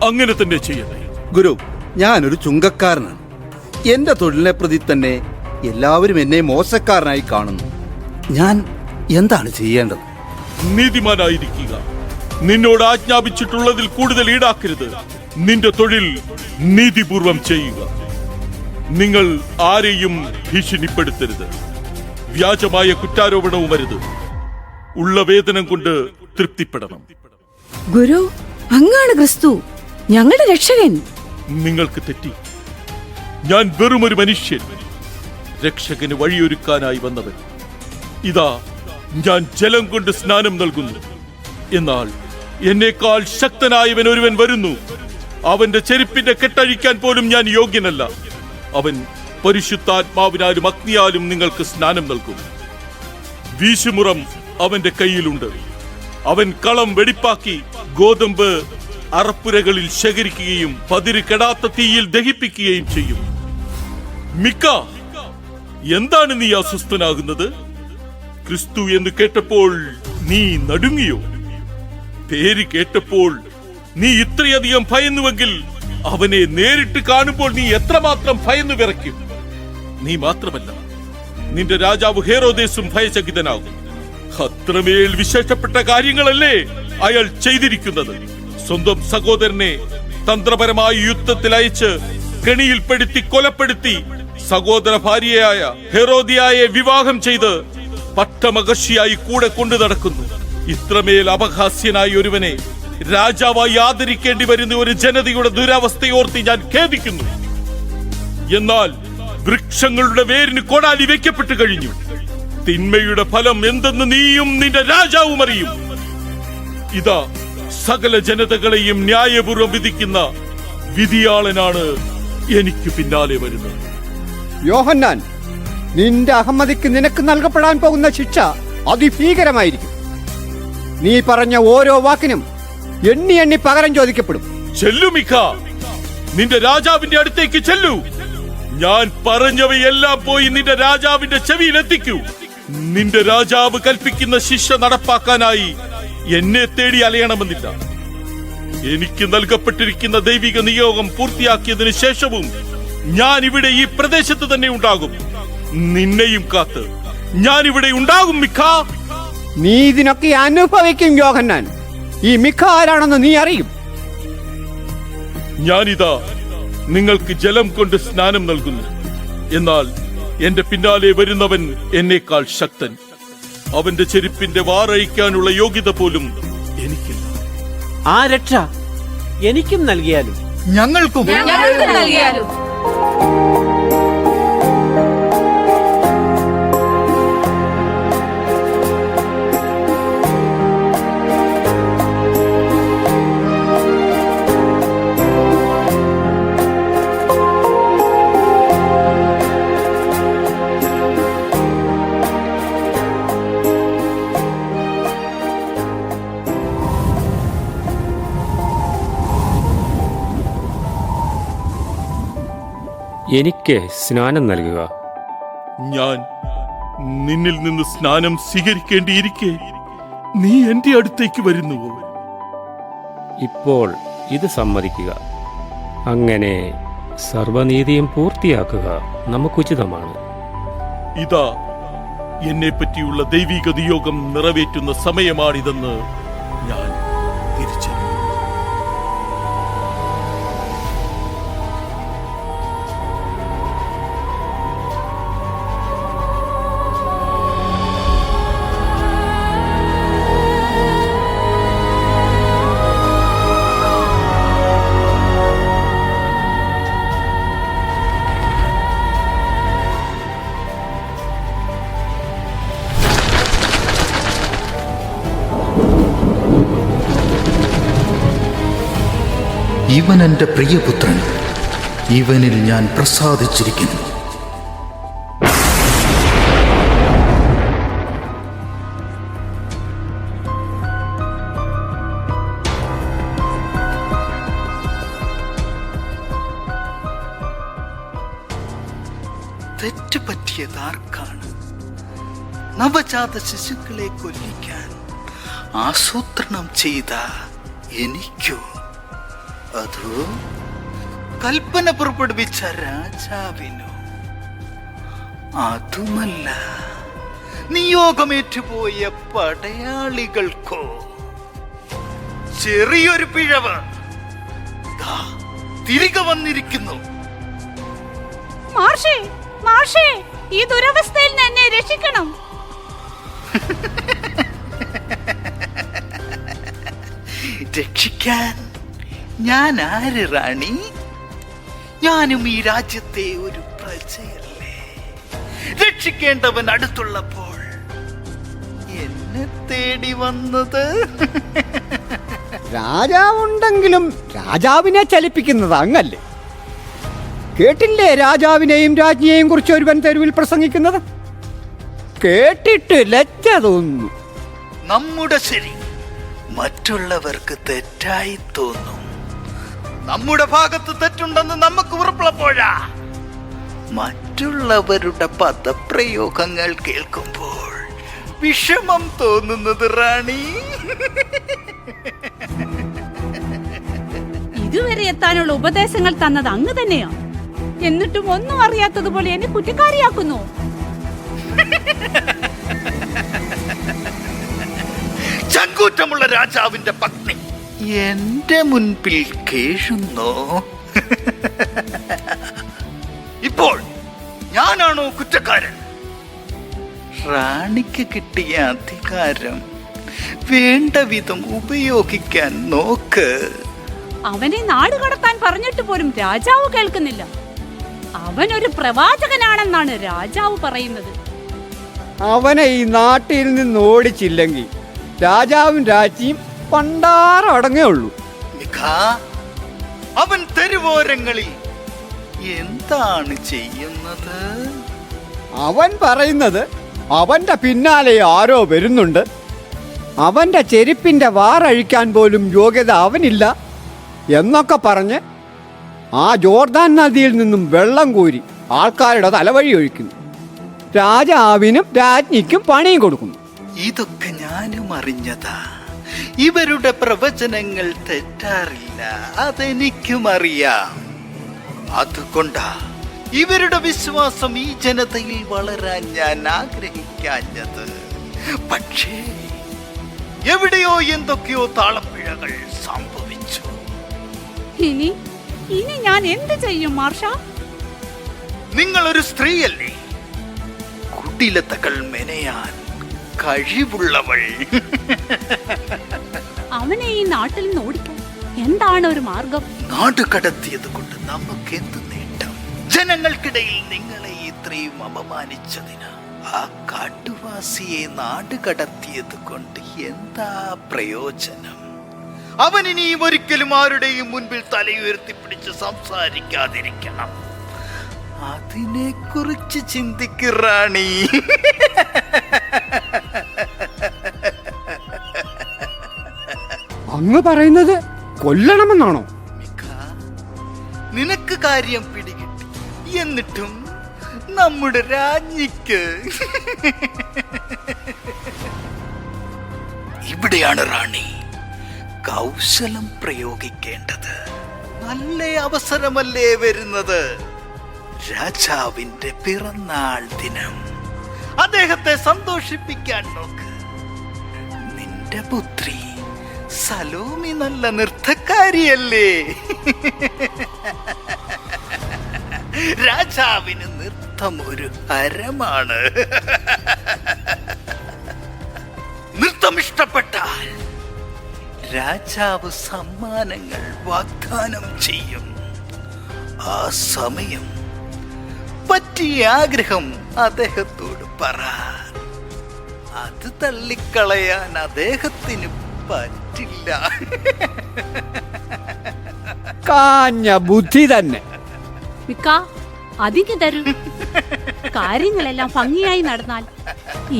അങ്ങനെ തന്നെ ചെയ്യട്ടെ. ഗുരു, ഞാനൊരു ചുങ്കക്കാരനാണ്. എന്റെ തൊഴിലിനെ പ്രതി തന്നെ എല്ലാവരും എന്നെ മോശക്കാരനായി കാണുന്നു. ഞാൻ എന്താണ് ചെയ്യേണ്ടത്? നീതിമാനായിരിക്കുക. നിന്നോട് ആജ്ഞാപിച്ചിട്ടുള്ളതിൽ കൂടുതൽ ഈടാക്കരുത്. നിന്റെ തൊഴിൽ നീതിപൂർവം ചെയ്യുക. നിങ്ങൾ ആരെയും ഭീഷണിപ്പെടുത്തരുത്. വ്യാജമായ കുറ്റാരോപണവും വരുത്. ഉള്ള വേതനം കൊണ്ട് തൃപ്തിപ്പെടണം. ഗുരു, അങ്ങാണ് ക്രിസ്തു, ഞങ്ങളുടെ രക്ഷകൻ. നിങ്ങൾക്ക് തെറ്റി. ഞാൻ വെറുമൊരു മനുഷ്യൻ, രക്ഷകന് വഴിയൊരുക്കാനായി വന്നവൻ. ഇതാ, ഞാൻ ജലം കൊണ്ട് സ്നാനം നൽകുന്നു. എന്നാൽ എന്നേക്കാൾ ശക്തനായവൻ ഒരുവൻ വരുന്നു. അവന്റെ ചെരുപ്പിന്റെ കെട്ടഴിക്കാൻ പോലും ഞാൻ യോഗ്യനല്ല. അവൻ പരിശുദ്ധാത്മാവിനാലും അഗ്നിയാലും നിങ്ങൾക്ക് സ്നാനം നൽകും. വീശുമുറം അവന്റെ കയ്യിലുണ്ട്. അവൻ കളം വെടിപ്പാക്കി ഗോതമ്പ് അറപ്പുരകളിൽ ശേഖരിക്കുകയും പതിര് കെടാത്ത തീയിൽ ദഹിപ്പിക്കുകയും ചെയ്യും. മിക്ക, എന്താണ് നീ അസ്വസ്ഥനാകുന്നത്? ക്രിസ്തു എന്ന് കേട്ടപ്പോൾ നീ നടുങ്ങിയോ? പേര് കേട്ടപ്പോൾ നീ ഇത്രയധികം ഭയന്നുവെങ്കിൽ അവനെ നേരിട്ട് കാണുമ്പോൾ നീ എത്രമാത്രം ഭയന്നു വിറയ്ക്കും. നീ മാത്രമല്ല, നിന്റെ രാജാവ് ഹെരോദേസും ഭയചകിതനാകും. അത്രമേൽ വിശേഷപ്പെട്ട കാര്യങ്ങളല്ലേ അയാൾ ചെയ്തിരിക്കുന്നത്. സ്വന്തം സഹോദരനെ തന്ത്രപരമായ യുദ്ധത്തിൽ അയച്ച് കെണിയിൽപ്പെടുത്തി കൊലപ്പെടുത്തി സഹോദര ഭാര്യയായ ഹെരോദിയായെ വിവാഹം ചെയ്ത് പട്ടമകർഷിയായി കൂടെ കൊണ്ടു നടക്കുന്നു. ഇത്രമേൽ അപഹാസ്യനായ ഒരുവനെ രാജാവായി ആദരിക്കേണ്ടി വരുന്ന ഒരു ജനതയുടെ ദുരവസ്ഥയോർത്ത് ഞാൻ ഖേദിക്കുന്നു. എന്നാൽ വൃക്ഷങ്ങളുടെ വേരിന് കൊടാലി വെക്കപ്പെട്ടു കഴിഞ്ഞു. തിന്മയുടെ ഫലം എന്തെന്ന് നീയും നിന്റെ രാജാവും അറിയും. ഇതാ, സകല ജനതകളെയും ന്യായപൂർവ്വം വിധിക്കുന്ന വിധിയാളനാണ് എനിക്ക് പിന്നാലെ വരുന്നത്. യോഹന്നാൻ, നിന്റെ അഹമ്മദിക്ക് നിനക്ക് നൽകപ്പെടാൻ പോകുന്ന ശിക്ഷ അതിഭീകരമായിരിക്കും. നീ പറഞ്ഞ ഓരോ വാക്കിനും എണ്ണി എണ്ണി പകരം ചോദിക്കപ്പെടും. ചെല്ലു മിഖ, നിന്റെ രാജാവിന്റെ അടുത്തേക്ക് ചെല്ലു. ഞാൻ പറഞ്ഞവയെല്ലാം പോയി നിന്റെ രാജാവിന്റെ ചെവിയിൽ എത്തിക്കൂ. നിന്റെ രാജാവ് കൽപ്പിക്കുന്ന ശിക്ഷ നടപ്പാക്കാനായി എന്നെ തേടി അലയണമെന്നില്ല. എനിക്ക് നൽകപ്പെട്ടിരിക്കുന്ന ദൈവിക നിയോഗം പൂർത്തിയാക്കിയതിനു ശേഷവും ഞാൻ ഇവിടെ ഈ പ്രദേശത്ത് തന്നെ ഉണ്ടാകും. നിന്നെയും കാത്ത് ഞാൻ ഇവിടെ ഉണ്ടാകും മിഖ. നീ ഇതിനൊക്കെ അനുഭവിക്കും യോഹന്നാൻ. ഈ മിഖ ആരാണെന്ന് നീ അറിയും. ഞാനിതാ നിങ്ങൾക്ക് ജലം കൊണ്ട് സ്നാനം നൽകുന്നു. എന്നാൽ എന്റെ പിന്നാലെ വരുന്നവൻ എന്നേക്കാൾ ശക്തൻ. അവന്റെ ചെരുപ്പിന്റെ വാറഴിക്കാനുള്ള യോഗ്യത പോലും എനിക്കില്ല. ആ രക്ഷ എനിക്കും നൽകിയാലും. ഞങ്ങൾക്കും നൽകിയാലും. എനിക്ക് സ്നാനം നൽകുക. ഞാൻ നിന്നിൽ നിന്ന് സ്നാനം സ്വീകരിക്കേണ്ടിയിരിക്കെ നീ എന്റെ അടുത്തേക്ക് വരുന്നുവോ? ഇപ്പോൾ ഇത് സമ്മതിക്കുക. അങ്ങനെ സർവനീതിയും പൂർത്തിയാക്കുക നമുക്കുചിതമാണ്. ഇതാ എന്നെ പറ്റിയുള്ള ദൈവിക നിയോഗം നിറവേറ്റുന്ന സമയമാണിതെന്ന് ഞാൻ തിരിച്ചറിയുന്നു. ഇവൻ എൻ്റെ പ്രിയപുത്രൻ, ഇവനിൽ ഞാൻ പ്രസാദിച്ചിരിക്കുന്നു. തെറ്റുപറ്റിയതാർക്കാണ്? നവജാത ശിശുക്കളെ കൊല്ലിക്കാൻ ആസൂത്രണം ചെയ്ത എനിക്കോ, അതോ കൽപ്പന പുറപ്പെടുവിച്ച രാജാവിനോ? അതുമല്ല, നിയോഗമേറ്റുപോയ പടയാളികൾക്കോ? ചെറിയൊരു പിഴവ് ദാ തിരികെ വന്നിരിക്കുന്നു. മാർഷേ, മാർഷേ, ഈ ദുരവസ്ഥയിൽ നിന്ന് എന്നെ രക്ഷിക്കണം. രക്ഷിക്കാൻ ഞാൻ ആര് റാണി? ഞാനും ഈ രാജ്യത്തെ ഒരു പ്രജയല്ലേ. രക്ഷിക്കേണ്ടവൻ അടുത്തുള്ളപ്പോൾ എന്നെ തേടി വന്നത്. രാജാവുണ്ടെങ്കിലും രാജാവിനെ ചലിപ്പിക്കുന്നത് അങ്ങല്ലേ? കേട്ടില്ലേ രാജാവിനെയും രാജ്ഞിയെയും കുറിച്ച് ഒരുവൻ തെരുവിൽ പ്രസംഗിക്കുന്നത്? കേട്ടിട്ട് ലജ്ജ തോന്നുന്നു. നമ്മുടെ ശരി മറ്റുള്ളവർക്ക് തെറ്റായി തോന്നും. നമ്മുടെ ഭാഗത്ത് തെറ്റുണ്ടെന്ന് നമുക്ക് ഉറപ്പുള്ളപ്പോഴാ മറ്റുള്ളവരുടെ പദപ്രയോഗങ്ങൾ കേൾക്കുമ്പോൾ വിഷമം തോന്നുന്നത് റാണി. ഇതുവരെ എത്താനുള്ള ഉപദേശങ്ങൾ തന്നത് അങ്ങ് തന്നെയാ. എന്നിട്ടും ഒന്നും അറിയാത്തതുപോലെ എന്നെ കുറ്റക്കാരിയാക്കുന്നു. ചങ്കൂറ്റമുള്ള രാജാവിന്റെ പത്നി എന്റെ മുൻപിൽ കേഴുന്നോ? ഇപ്പോൾ ഞാനാണോ കുറ്റക്കാരൻ? റാണിക്ക് കിട്ടിയ അധികാരം വേണ്ട വിധം ഉപയോഗിക്കാൻ നോക്ക്. അവനെ നാട് കടത്താൻ പറഞ്ഞിട്ട് പോലും രാജാവ് കേൾക്കുന്നില്ല. അവനൊരു പ്രവാചകനാണെന്നാണ് രാജാവ് പറയുന്നത്. അവനെ ഈ നാട്ടിൽ നിന്ന് ഓടിച്ചില്ലെങ്കിൽ രാജാവും രാജ്ഞിയും പണ്ടാറടങ്ങേ ഉള്ളൂ. അവൻ തെരുവോരങ്ങളിൽ എന്താണ് ചെയ്യുന്നത്? അവൻ പറയുന്നത് അവന്റെ പിന്നാലെ ആരോ വരുന്നുണ്ട്, അവന്റെ ചെരുപ്പിന്റെ വാറഴിക്കാൻ പോലും യോഗ്യത അവനില്ല എന്നൊക്കെ പറഞ്ഞ് ആ ജോർദാൻ നദിയിൽ നിന്നും വെള്ളം കോരി ആൾക്കാരുടെ തലവഴി ഒഴിക്കുന്നു. രാജാവിനും രാജ്ഞിക്കും പണിയും കൊടുക്കുന്നു. ഇതൊക്കെ ഞാനും അറിഞ്ഞതാ. ഇവരുടെ പ്രവചനങ്ങൾ തെറ്റാറില്ല, അതെനിക്കും അറിയാം. അതുകൊണ്ടാ ഇവരുടെ വിശ്വാസം ഈ ജനതയിൽ വളരാൻ ഞാൻ ആഗ്രഹിക്കാഞ്ഞത്. പക്ഷേ എവിടെയോ എന്തൊക്കെയോ താളപ്പിഴകൾ സംഭവിച്ചു. ഇനി ഞാൻ എന്ത് ചെയ്യും മാർഷ? നിങ്ങളൊരു സ്ത്രീയല്ലേ, കുടിലതകൾ മെനയാൻ കഴിവുള്ളവൾ. അവനെ ഈ നാട്ടിൽ നിന്ന് ഓടിക്കാൻ എന്താണ് ഒരു മാർഗം? നാട് കടത്തിയത് കൊണ്ട് നമുക്ക് എന്ത് നേട്ടം? ജനങ്ങൾക്കിടയിൽ നിങ്ങളെ ഇത്രയും അപമാനിച്ചതിന് ആ കാട്ടുവാസിയെ നാട് കടത്തിയത് കൊണ്ട് എന്താ പ്രയോജനം? അവൻ ഇനിയും ഒരിക്കലും ആരുടെയും മുൻപിൽ തലയുയർത്തിപ്പിടിച്ച് സംസാരിക്കാതിരിക്കണം. അതിനെ കുറിച്ച് ചിന്തിക്കു റാണി. അങ്ങ് പറയുന്നത് കൊല്ലണമെന്നാണോ? നിനക്ക് കാര്യം പിടികിട്ടി, എന്നിട്ടും നമ്മുടെ രാജ്ഞിക്ക്. ഇവിടെയാണ് റാണി കൗശലം പ്രയോഗിക്കേണ്ടത്. നല്ല അവസരമല്ലേ വരുന്നത്. രാജാവിന്റെ പിറന്നാൾ ദിനം, അദ്ദേഹത്തെ സന്തോഷിപ്പിക്കാൻ നോക്ക്. നിന്റെ പുത്രി സലോമി നല്ല നൃത്തക്കാരിയല്ലേ? രാജാവിന് നൃത്തം ഒരു ഹരമാണ്. നൃത്തം ഇഷ്ടപ്പെട്ടാൽ രാജാവ് സമ്മാനങ്ങൾ വാഗ്ദാനം ചെയ്യും. ആ സമയം പറ്റിയ ആഗ്രഹം അദ്ദേഹത്തോട് പറ. അത് തള്ളിക്കളയാൻ അദ്ദേഹത്തിന് പറ്റില്ല. കാഞ്ഞ ബുദ്ധി തന്നെ. അതിന് തരൂ. കാര്യങ്ങളെല്ലാം ഭംഗിയായി നടന്നാൽ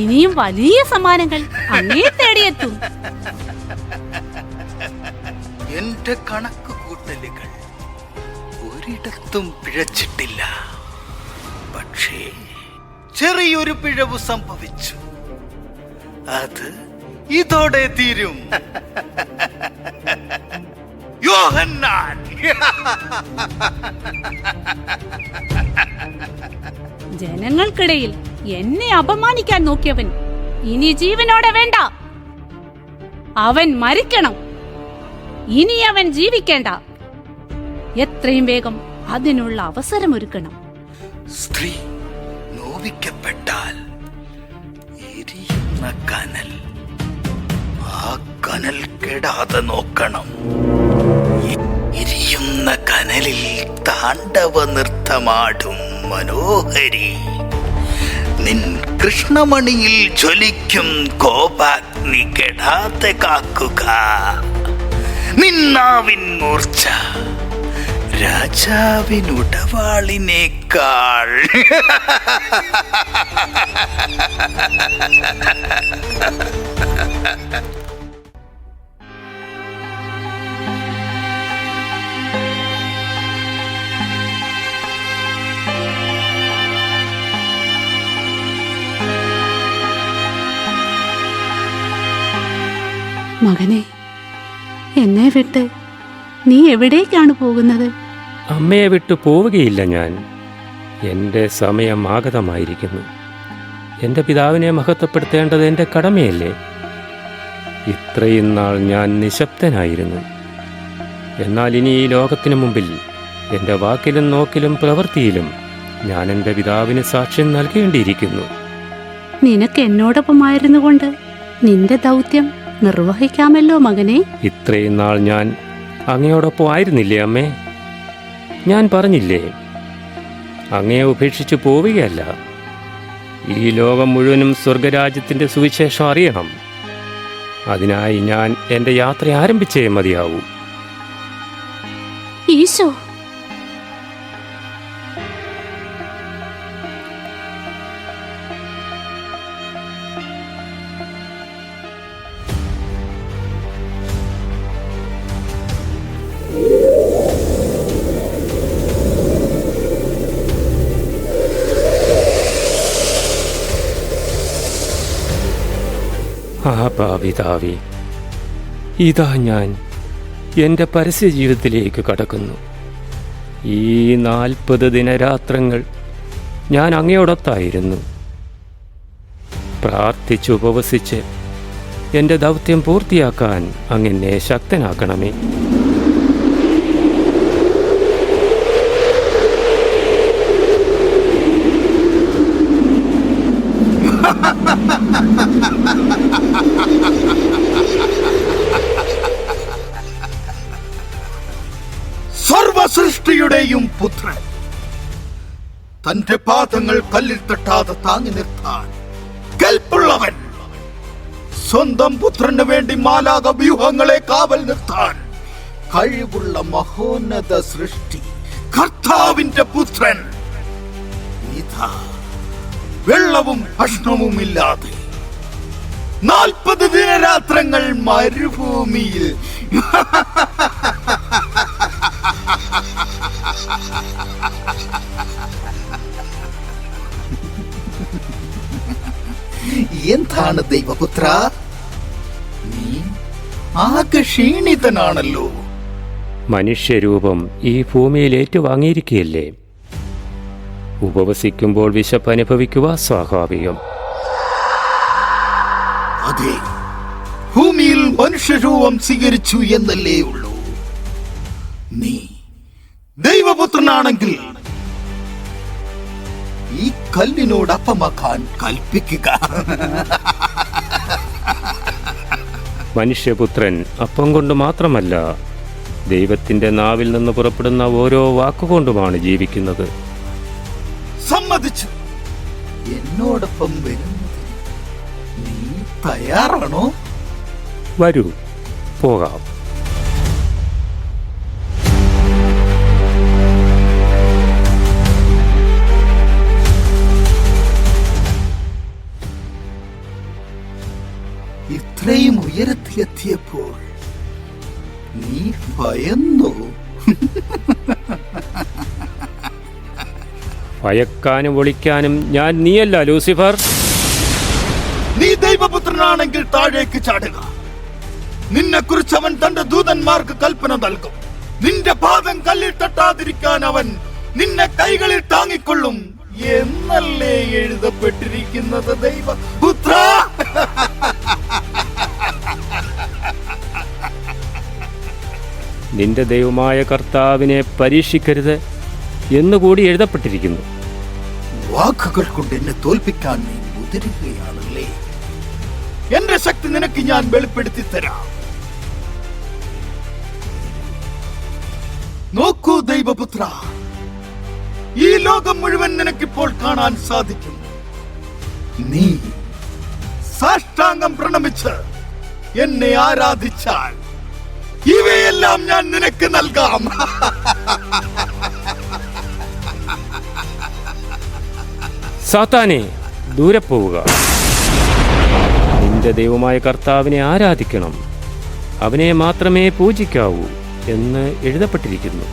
ഇനിയും വലിയ സമ്മാനങ്ങൾ അങ്ങേ തേടിയെത്തും. എന്റെ കണക്ക് കൂട്ടലുകൾ ഒരിടത്തും പിഴച്ചിട്ടില്ല. പക്ഷേ ചെറിയൊരു പിഴവ് സംഭവിച്ചു. അത് ഇതോടെ തീരും. യോഹന്നാൻ, ജനങ്ങൾക്കിടയിൽ എന്നെ അപമാനിക്കാൻ നോക്കിയവൻ ഇനി ജീവനോടെ വേണ്ട. അവൻ മരിക്കണം. ഇനി അവൻ ജീവിക്കേണ്ട. എത്രയും വേഗം അതിനുള്ള അവസരമൊരുക്കണം. സ്ത്രീ നോവിക്കപ്പെട്ടാൽ എരിയുന്ന കനൽ, ആ കനൽ കെടാതെ നോക്കണം. എരിയുന്ന കനലിൽ താണ്ഡവ നൃത്തമാടും മനോഹരി. നിൻ കൃഷ്ണമണിയിൽ ജ്വലിക്കും കോപാഗ്നി കെടാതെ കാക്കുക. നിന്നാവിൻ മൂർച്ച രാജാവിനുടവാളിനേക്കാൾ. മകനെ, എന്നെ വിട്ട് നീ എവിടേക്കാണ് പോകുന്നത്? അമ്മയെ വിട്ടു പോവുകയില്ല ഞാൻ. എൻ്റെ സമയം ആഗതമായിരിക്കുന്നു. എൻ്റെ പിതാവിനെ മഹത്വപ്പെടുത്തേണ്ടത് എൻ്റെ കടമയല്ലേ? ഇത്രയും നാൾ ഞാൻ നിശബ്ദനായിരുന്നു. എന്നാൽ ഇനി ഈ ലോകത്തിനു മുമ്പിൽ എൻ്റെ വാക്കിലും നോക്കിലും പ്രവൃത്തിയിലും ഞാൻ എൻ്റെ പിതാവിന് സാക്ഷ്യം നൽകേണ്ടിയിരിക്കുന്നു. നിനക്ക് എന്നോടൊപ്പമായിരുന്നുകൊണ്ട് നിന്റെ ദൗത്യം നിർവഹിക്കാമല്ലോ മകനെ. ഇത്രയും നാൾ ഞാൻ അങ്ങയോടൊപ്പം ആയിരുന്നില്ലേ അമ്മേ? ഞാൻ പറഞ്ഞില്ലേ, അങ്ങയെ ഉപേക്ഷിച്ച് പോവുകയല്ല. ഈ ലോകം മുഴുവനും സ്വർഗരാജ്യത്തിൻ്റെ സുവിശേഷം അറിയണം. അതിനായി ഞാൻ എൻ്റെ യാത്ര ആരംഭിച്ചേ മതിയാവൂ. ഈശോ, Yeah. പിതാവേ, ഇതാ ഞാൻ എൻ്റെ പരസ്യ ജീവിതത്തിലേക്ക് കടക്കുന്നു. ഈ 40 ദിനരാത്രങ്ങൾ ഞാൻ അങ്ങയോടൊത്തായിരുന്നു. പ്രാർത്ഥിച്ചുപവസിച്ച് എൻ്റെ ദൗത്യം പൂർത്തിയാക്കാൻ അങ്ങെന്നെ ശക്തനാക്കണമേ. സർവസൃഷ്ടിയുടെയും പുത്രൻ തന്റെ പാദങ്ങൾ കല്ലിൽ തട്ടാതെ താങ്ങി നിർത്താൻ കൽപ്പുള്ളവൻ, സ്വന്തം പുത്രന് വേണ്ടി മാലാക വ്യൂഹങ്ങളെ കാവൽ നിർത്താൻ കഴിവുള്ള മഹോന്നത സൃഷ്ടി കർത്താവിന്റെ പുത്രൻ ഇതാ വെള്ളവും ഭക്ഷണവും ഇല്ലാതെ 40 ദിനരാത്രങ്ങൾ മരുഭൂമിയിൽ എന്താണ് ദൈവപുത്ര, നീ ആകെ ക്ഷീണിതനാണല്ലോ. മനുഷ്യരൂപം ഈ ഭൂമിയിൽ ഏറ്റുവാങ്ങിയിരിക്കുകയല്ലേ. ഉപവസിക്കുമ്പോൾ വിശപ്പ് അനുഭവിക്കുക സ്വാഭാവികം. അതെ, ഭൂമിയിൽ മനുഷ്യരൂപം സ്വീകരിച്ചു എന്നല്ലേ ഉള്ളൂ. നീ ദൈവപുത്രനാണെങ്കിൽ ഈ കല്ലിനോട് അപ്പമാക്കാൻ കൽപ്പിക്കുക. മനുഷ്യപുത്രൻ അപ്പം കൊണ്ട് മാത്രമല്ല, ദൈവത്തിൻ്റെ നാവിൽ നിന്ന് പുറപ്പെടുന്ന ഓരോ വാക്കുകൊണ്ടുമാണ് ജീവിക്കുന്നത്. സമ്മതിച്ചു. എന്നോടൊപ്പം വരുന്നതിന് നീ തയ്യാറാണോ? വരൂ, പോകാം. ഇത്രയും ഉയരത്തിലെത്തിയപ്പോൾ നീ ഭയന്നു. ഭയക്കാനും ഒളിക്കാനും ഞാൻ നീയല്ല ലൂസിഫർ. നീ ദൈവപുത്രനാണെങ്കിൽ താഴേക്ക് ചാടുക. നിന്നെ കുറിച്ച് അവൻ തന്റെ ദൂതന്മാർക്ക് കൽപ്പന നൽകും. നിന്റെ പാദം കല്ലിൽ തട്ടാതിരിക്കാൻ അവൻ നിന്നെ കൈകളിൽ താങ്ങിക്കൊള്ളും എന്നല്ലേ എഴുതപ്പെട്ടിരിക്കുന്നത് ദൈവപുത്ര. നിന്റെ ദൈവമായ കർത്താവിനെ പരീക്ഷിക്കരുത് എന്നുകൂടി എഴുതപ്പെട്ടിരിക്കുന്നു. വാക്കുകൾ കൊണ്ട് എന്നെ തോൽപ്പിക്കാൻ നീ മുതിരുകയാണല്ലേ. എന്റെ ശക്തി നിനക്ക് ഞാൻ വെളിപ്പെടുത്തി തരാം. നോക്കൂ ദൈവപുത്ര, ഈ ലോകം മുഴുവൻ നിനക്കിപ്പോൾ കാണാൻ സാധിക്കും. നീ സാഷ്ടാംഗം പ്രണമിച്ച് എന്നെ ആരാധിച്ചാൽ ഇവയെല്ലാം ഞാൻ നിനക്ക് നൽകാം. സാത്താനെ, ദൂരെ പോവുക. നിന്റെ ദൈവമായ കർത്താവിനെ ആരാധിക്കണം, അവനെ മാത്രമേ പൂജിക്കാവൂ എന്ന് എഴുതപ്പെട്ടിരിക്കുന്നു.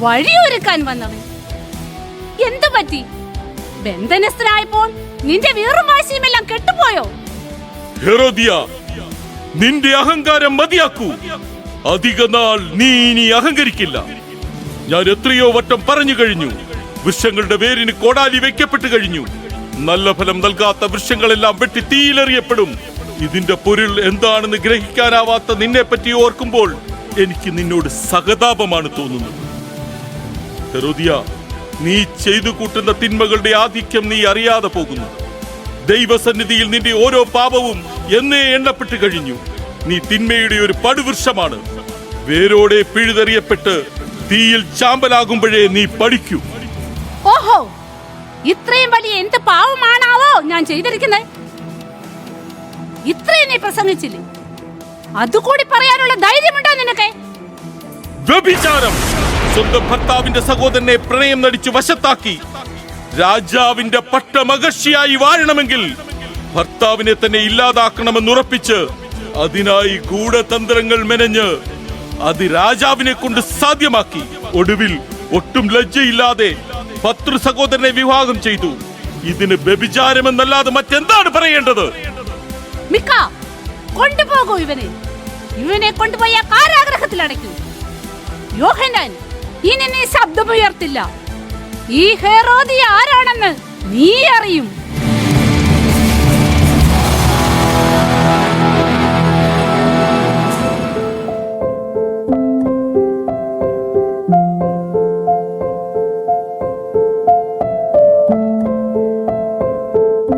വഴിയൊരുക്കാൻ വന്നവൻ എന്തു പറ്റി? ബന്ധനസ്ഥനായപ്പോൾ നിന്റെ വീറും വാശിയുമെല്ലാം കെട്ടുപോയോ? ഹെരോദിയ, നിന്റെ അഹങ്കാരം മതിയാക്കൂ. അധിക നാൾ നീ ഇനി അഹങ്കരിക്കില്ല. ഞാൻ എത്രയോ വട്ടം പറഞ്ഞു കഴിഞ്ഞു. വൃക്ഷങ്ങളുടെ വേരിന് കോടാലി വെക്കപ്പെട്ടു കഴിഞ്ഞു. നല്ല ഫലം നൽകാത്ത വൃക്ഷങ്ങളെല്ലാം വെട്ടി തീയിലെറിയപ്പെടും. ഇതിന്റെ പൊരുൾ എന്താണെന്ന് ഗ്രഹിക്കാനാവാത്ത നിന്നെ പറ്റി ഓർക്കുമ്പോൾ എനിക്ക് നിന്നോട് സഹതാപമാണ് തോന്നുന്നത്. ഹെരോദിയ, നീ ചെയ്തു കൂട്ടുന്ന തിന്മകളുടെ ആധിക്യം നീ അറിയാതെ പോകുന്നു. ദൈവസന്നിധിയിൽ നിന്റെ ഓരോ പാപവും എന്നേ എണ്ണപ്പെട്ട് കഴിഞ്ഞു. നീ തിന്മയുടെ ഒരു പടുവൃക്ഷമാണ്. വേരോടെ പിഴുതെറിയപ്പെട്ട് തീയിൽ ചാമ്പലാകുമ്പോഴേ നീ പഠിക്കൂ. ഓഹോ, ഇത്രയും വലിയ എന്ത് പാവമാണാവോ ഞാൻ ചെയ്തിരിക്കുന്നത്? ഇത്രയും നീ പ്രസംഗിച്ചില്ലേ? അതുകൂടി പറയാനുള്ള ധൈര്യമുണ്ടോ നിനക്ക്? വ്യഭിചാരം! സ്വന്തം ഭർത്താവിന്റെ സഹോദരനെ പ്രണയം നടിച്ചു വശത്താക്കി രാജാവിന്റെ പട്ടമഹർഷിയായി വാഴണമെങ്കിൽ ഭർത്താവിനെ തന്നെ ഇല്ലാതാക്കണമെന്ന് ഉറപ്പിച്ച് അതിനായി ഗൂഢതന്ത്രങ്ങൾ മെനഞ്ഞ് അത് രാജാവിനെ കൊണ്ട് സാധ്യമാക്കി. ഒടുവിൽ ഒട്ടും ലജ്ജയില്ലാതെ ഭർതൃ സഹോദരനെ വിവാഹം ചെയ്തു. ഇതിന് വ്യഭിചാരമെന്നല്ലാതെ മറ്റെന്താണ് പറയേണ്ടത്? മിക്ക, കൊണ്ടുപോകൂ ഇവനെ കൊണ്ടുപോയ കാരാഗ്രഹത്തിൽ അടയ്ക്കൂ. യോഹന്നാൻ, ഇനി നീ ശബ്ദമുയർത്തില്ല. ഈ ഹെറോദിയ ആരാണെന്ന് നീ അറിയും.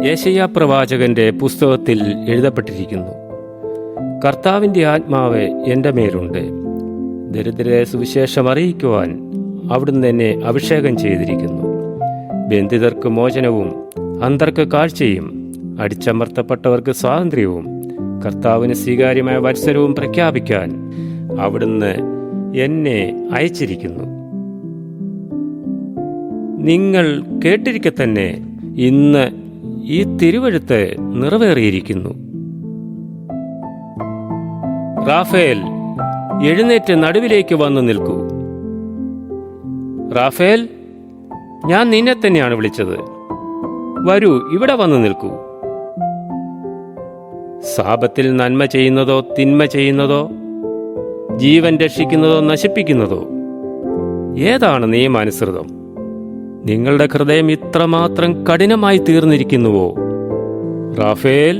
യെശയ്യാ പ്രവാചകന്റെ പുസ്തകത്തിൽ എഴുതപ്പെട്ടിരിക്കുന്നു, കർത്താവിൻ്റെ ആത്മാവ് എൻ്റെ മേലുണ്ട്, ദരിദ്രരെ സുവിശേഷം അറിയിക്കുവാൻ അവിടുന്ന് എന്നെ അഭിഷേകം ചെയ്തിരിക്കുന്നു. ബന്ധിതർക്ക് മോചനവും അന്ധർക്ക് കാഴ്ചയും അടിച്ചമർത്തപ്പെട്ടവർക്ക് സ്വാതന്ത്ര്യവും കർത്താവിന് സ്വീകാര്യമായ വത്സരവും പ്രഖ്യാപിക്കാൻ അവിടുന്ന് എന്നെ അയച്ചിരിക്കുന്നു. നിങ്ങൾ കേട്ടിരിക്കെ തന്നെ ഇന്ന് ഈ തിരുവെഴുത്ത് നിറവേറിയിരിക്കുന്നു. റാഫേൽ, എഴുന്നേറ്റ് നടുവിലേക്ക് വന്നു നിൽക്കൂ. റാഫേൽ, ഞാൻ നിന്നെ തന്നെയാണ് വിളിച്ചത്. വരൂ, ഇവിടെ വന്നു നിൽക്കൂ. സാപത്തിൽ നന്മ ചെയ്യുന്നതോ തിന്മ ചെയ്യുന്നതോ, ജീവൻ രക്ഷിക്കുന്നതോ നശിപ്പിക്കുന്നതോ, ഏതാണ് നിയമാനുസൃതം? നിങ്ങളുടെ ഹൃദയം ഇത്രമാത്രം കഠിനമായി തീർന്നിരിക്കുന്നുവോ? റാഫേൽ,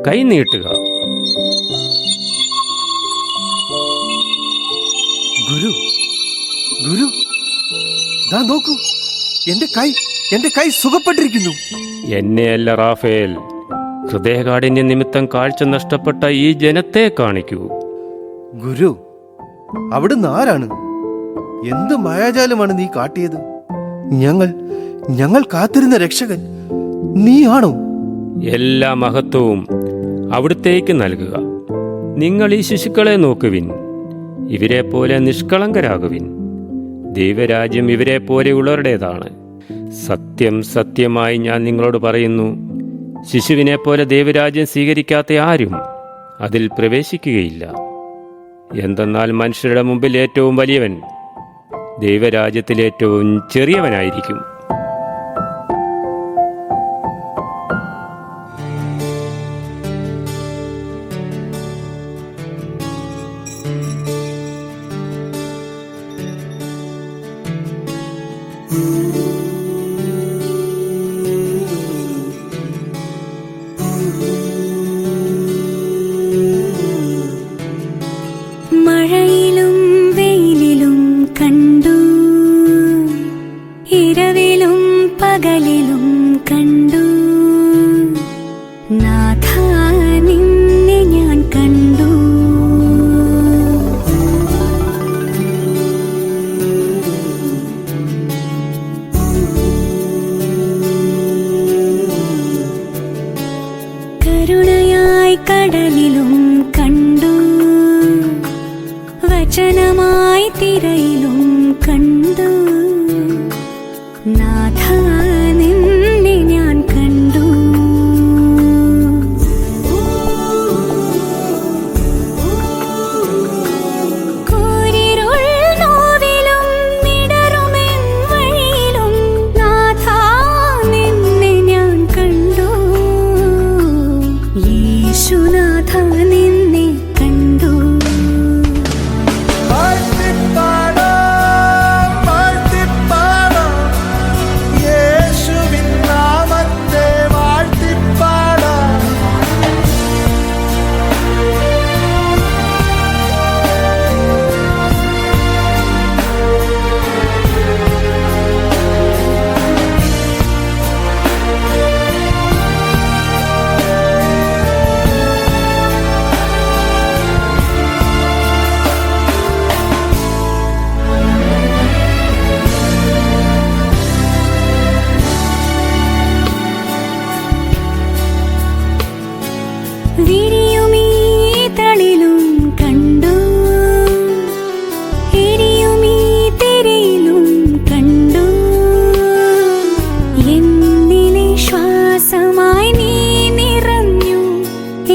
കൈ നീട്ടുക. ഗുരു, ഗുരു, ദാ നോക്കൂ, എന്റെ കൈ സുഖപ്പെട്ടിരിക്കുന്നു. എന്നെയല്ല റാഫേൽ, ഹൃദയകാഠിന്യ നിമിത്തം കാഴ്ച നഷ്ടപ്പെട്ട ഈ ജനത്തെ കാണിക്കൂ. ഗുരു, അവിടുന്ന് ആരാണ്? എന്ത് മായാജാലമാണ് നീ കാട്ടിയത്? ഞങ്ങൾ കാത്തിരുന്ന രക്ഷകൻ നീയാണോ? എല്ലാ മഹത്വവും അവിടുത്തേക്ക് നൽകുക. നിങ്ങൾ ഈ ശിശുക്കളെ നോക്കുവിൻ, ഇവരെ പോലെ നിഷ്കളങ്കരാകുവിൻ. ദൈവരാജ്യം ഇവരെ പോലെയുള്ളവരുടേതാണ്. സത്യം സത്യമായി ഞാൻ നിങ്ങളോട് പറയുന്നു, ശിശുവിനെ പോലെ ദൈവരാജ്യം സ്വീകരിക്കാത്ത ആരും അതിൽ പ്രവേശിക്കുകയില്ല. എന്തെന്നാൽ മനുഷ്യരുടെ മുമ്പിൽ ഏറ്റവും വലിയവൻ ദൈവരാജ്യത്തിൽ ഏറ്റവും ചെറിയവനായിരിക്കും. മഴയിലും വെയിലിലും കണ്ടു, ഇരവിലും പകലിലും കണ്ടു, നാഥ നിന്നെ ഞാൻ കണ്ടു. കരുണയായി കടലിലും കണ്ടു, വചനമായി തിരയിലും കണ്ടു, നാഥ നിന്നെ ഞാൻ കണ്ടു. കൂരിരുൾ നോവിലും മിടറുമെൻ വഴിയിലും നാഥ നിന്നെ ഞാൻ കണ്ടു. യേശുനാഥ നിന്നെ കണ്ടു.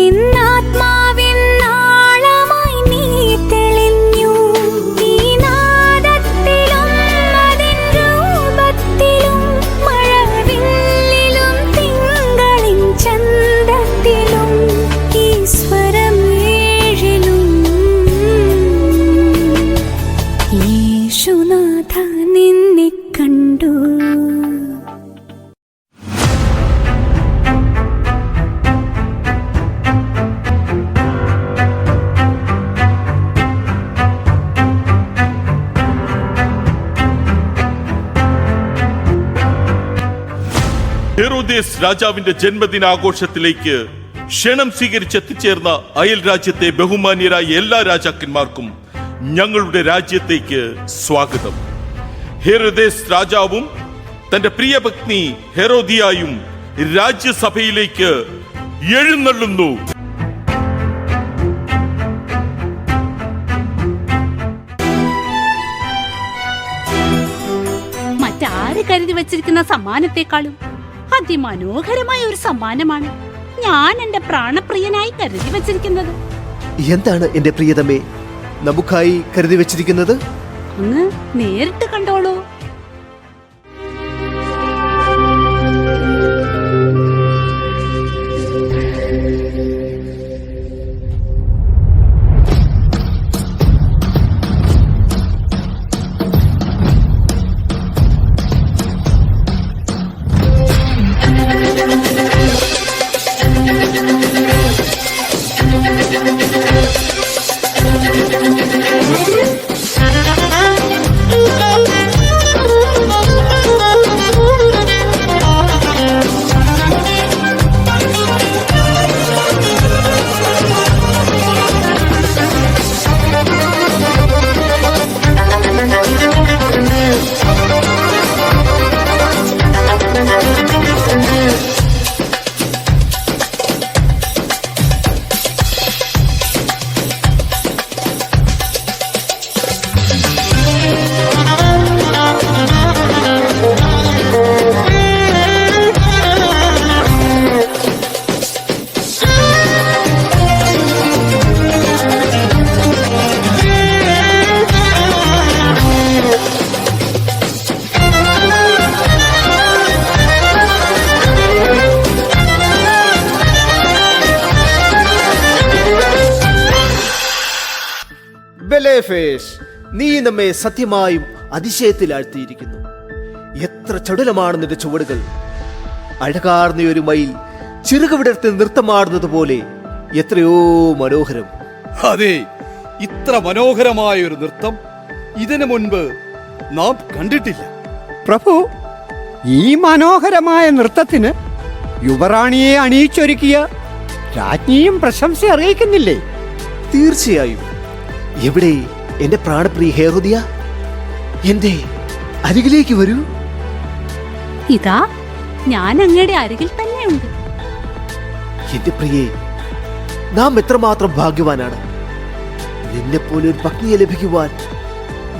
എന്നാത്മാവിൻ നാളമായി നീ തെളിഞ്ഞു. ഈ നാദത്തിലും അതിൻ രൂപത്തിലും മഴവില്ലിലും തിങ്കളിൻ ചന്തത്തിലും ഈ സ്വരം ഏഴിലും യേശുനാഥ നിന്നെ കണ്ടു. ഹെറോദേസ് രാജാവിന്റെ ജന്മദിനാഘോഷത്തിലേക്ക് ക്ഷണം സ്വീകരിച്ചെത്തിച്ചേർന്ന അയൽ രാജ്യത്തെ ബഹുമാന്യരായ എല്ലാ രാജാക്കന്മാർക്കും ഞങ്ങളുടെ രാജ്യത്തേക്ക് സ്വാഗതം. ഹെറോദേസ് രാജാവും തന്റെ പ്രിയപത്നി ഹെറോദിയായും രാജ്യസഭയിലേക്ക് എഴുന്നള്ളുന്നു. മറ്റാര് കരുതി വച്ചിരിക്കുന്ന സമ്മാനത്തെക്കാളും അതിമനോഹരമായ ഒരു സമ്മാനമാണ് ഞാൻ എന്റെ പ്രാണപ്രിയനായി കരുതി വച്ചിരിക്കുന്നത്. എന്താണ് എന്റെ പ്രിയതമേ നമുക്കായി കരുതി വെച്ചിരിക്കുന്നത്? അങ്ങ് നേരിട്ട് കണ്ടോളൂ. ബെലേഫേഷ്, നീ നമ്മെ സത്യമായും അതിശയത്തിലാഴ്ത്തിയിരിക്കുന്നു. എത്ര ചടുലമാണ് നിന്റെ ചുവടുകൾ! അഴകാർന്ന ഒരു മയിൽ ചിറക് വിടർത്തി നൃത്തമാടുന്നത് പോലെ എത്രയോ മനോഹരം. അതെ, ഇത്ര മനോഹരമായ ഒരു നൃത്തം ഇതിനു മുൻപ് നാം കണ്ടിട്ടില്ല. പ്രഭു, ഈ മനോഹരമായ നൃത്തത്തിന് യുവറാണിയെ അണിയിച്ചൊരുക്കിയ രാജ്ഞിയും പ്രശംസ അറിയിക്കുന്നില്ലേ? തീർച്ചയായും. എവിടെ എന്റെ പ്രാണപ്രിയ ഹെറോദിയ? എന്റെ അരികിലേക്ക് വരൂ. ഇതാ ഞാൻ അങ്ങയുടെ അരികിൽ തന്നെയുണ്ട്. എന്റെ പ്രിയേ, നാം എത്രമാത്രം ഭാഗ്യവാനാണ്. നിന്നെപ്പോലെ ഒരു പത്നിയെ ലഭിക്കുവാൻ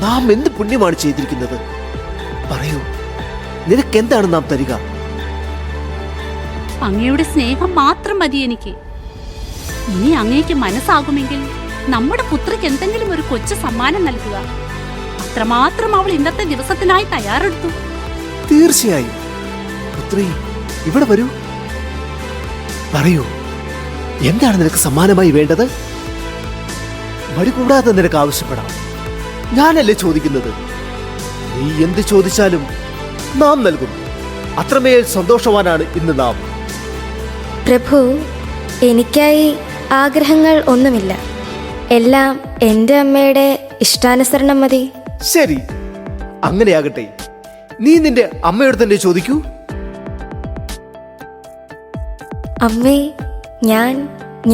നാം എന്ത് പുണ്യമാണ് ചെയ്തിരിക്കുന്നത്? പറയൂ, നിനക്കെന്താണ് നാം തരിക? അങ്ങയുടെ സ്നേഹം മാത്രം മതി എനിക്ക്. ഇനി അങ്ങേക്ക് മനസ്സാകുമെങ്കിൽ നമ്മുടെ പുത്രിക്ക് എന്തെങ്കിലും ഒരു കൊച്ചു സമ്മാനം നൽകുക. അത്രമാത്രം അവൾ ഇന്നത്തെ ദിവസത്തിനായി തയ്യാറെടുത്തു. തീർച്ചയായും. പുത്രി, ഇവിടെ വരൂ. പറയൂ, എന്താണ് നിനക്ക് സമ്മാനമായി വേണ്ടത്? മടി കൂടാതെ നിനക്ക് ആവശ്യപ്പെടാം. ഞാനല്ലേ ചോദിക്കുന്നത്. നീ എന്ത് ചോദിച്ചാലും നാം നൽകും. അത്രമേൽ സന്തോഷവാനാണ് ഇന്ന് നാം. പ്രഭു, എനിക്കായി ആഗ്രഹങ്ങൾ ഒന്നുമില്ല. എല്ലാം എൻ്റെ അമ്മയുടെ ഇഷ്ടാനുസരണം മതി. ശരി, അങ്ങനെയാകട്ടെ. നീ നിന്റെ അമ്മയോട് തന്നെ ചോദിക്കൂ. അമ്മേ,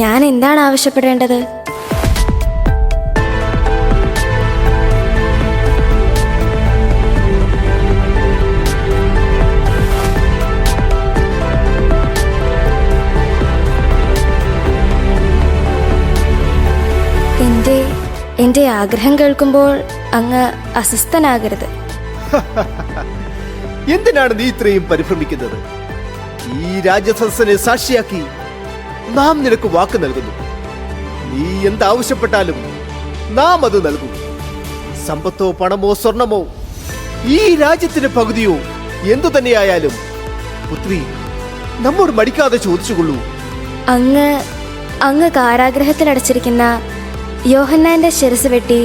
ഞാൻ എന്താണ് ആവശ്യപ്പെടേണ്ടത്? എന്റെ ആഗ്രഹം കേൾക്കുമ്പോൾ അങ്ങ് അസ്വസ്ഥനാകരുത്. എന്തിനാണ് നീ ഇത്രയും പരിഭ്രമിക്കുന്നത്? ഈ രാജസദസ്സിനെ സാക്ഷിയാക്കി നാം നിനക്ക് വാക്ക് നൽകുന്നു. നീ എന്താവശ്യപ്പെട്ടാലും നാം അത് നൽകും. സമ്പത്തോ പണമോ സ്വർണമോ ഈ രാജ്യത്തിന്റെ പകുതിയോ എന്തു തന്നെയായാലും പുത്രി നമ്മോട് മടിക്കാതെ ചോദിച്ചുകൊള്ളൂ. അങ്ങ് കാരാഗ്രഹത്തിലടച്ചിരിക്കുന്ന യോഹന്നാന്റെ ശിരസ് വെട്ടി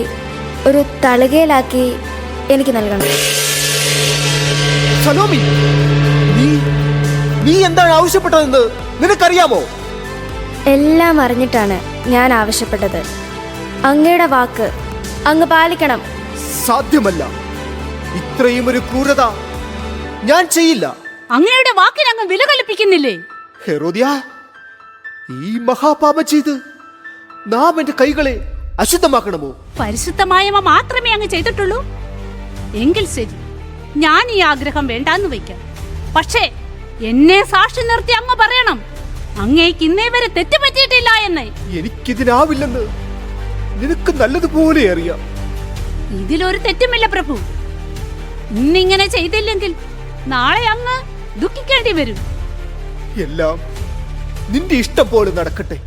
ഒരു തളികയിലാക്കി എനിക്ക് നൽകണം. സലോമി, നീ എന്താണ് ആവശ്യപ്പെട്ടതെന്ന് നിനക്കറിയാമോ? എല്ലാം അറിഞ്ഞിട്ടാണ് ഞാൻ ആവശ്യപ്പെട്ടത്. അങ്ങയുടെ വാക്ക് അങ്ങ് പാലിക്കണം. സാധ്യമല്ല. ഇത്രയും ഒരു ക്രൂരത ഞാൻ ചെയ്യില്ല. അങ്ങയുടെ വാക്കിന് അങ്ങ് വില കൽപ്പിക്കുന്നില്ലേ? ഹെരോദ്യ, ഈ മഹാപാപം ചെയ്ത് നാം എന്റെ കൈകളെ അശുദ്ധമാക്കണമോ? പരിശുദ്ധമായവ മാത്രമേ അങ്ങ് ചെയ്തിട്ടുള്ളൂ. എങ്കിൽ ശരി, ഞാൻ ഈ ആഗ്രഹം വേണ്ടാന്ന് വയ്ക്കാം. പക്ഷേ എന്നെ സാക്ഷി നിർത്തി അങ്ങ് പറയണം, അങ്ങേക്ക് ഇന്നേ വരെ തെറ്റുപറ്റിയിട്ടില്ല എന്ന്. എനിക്കിതിനാവില്ലെന്ന് നിനക്ക് നല്ലതുപോലെ അറിയാം. ഇതിലൊരു തെറ്റുമില്ല പ്രഭു. ഇന്നിങ്ങനെ ചെയ്തില്ലെങ്കിൽ നാളെ അങ്ങ് ദുഃഖിക്കേണ്ടി വരും. എല്ലാം നിന്റെ ഇഷ്ടം പോലെ നടക്കട്ടെ.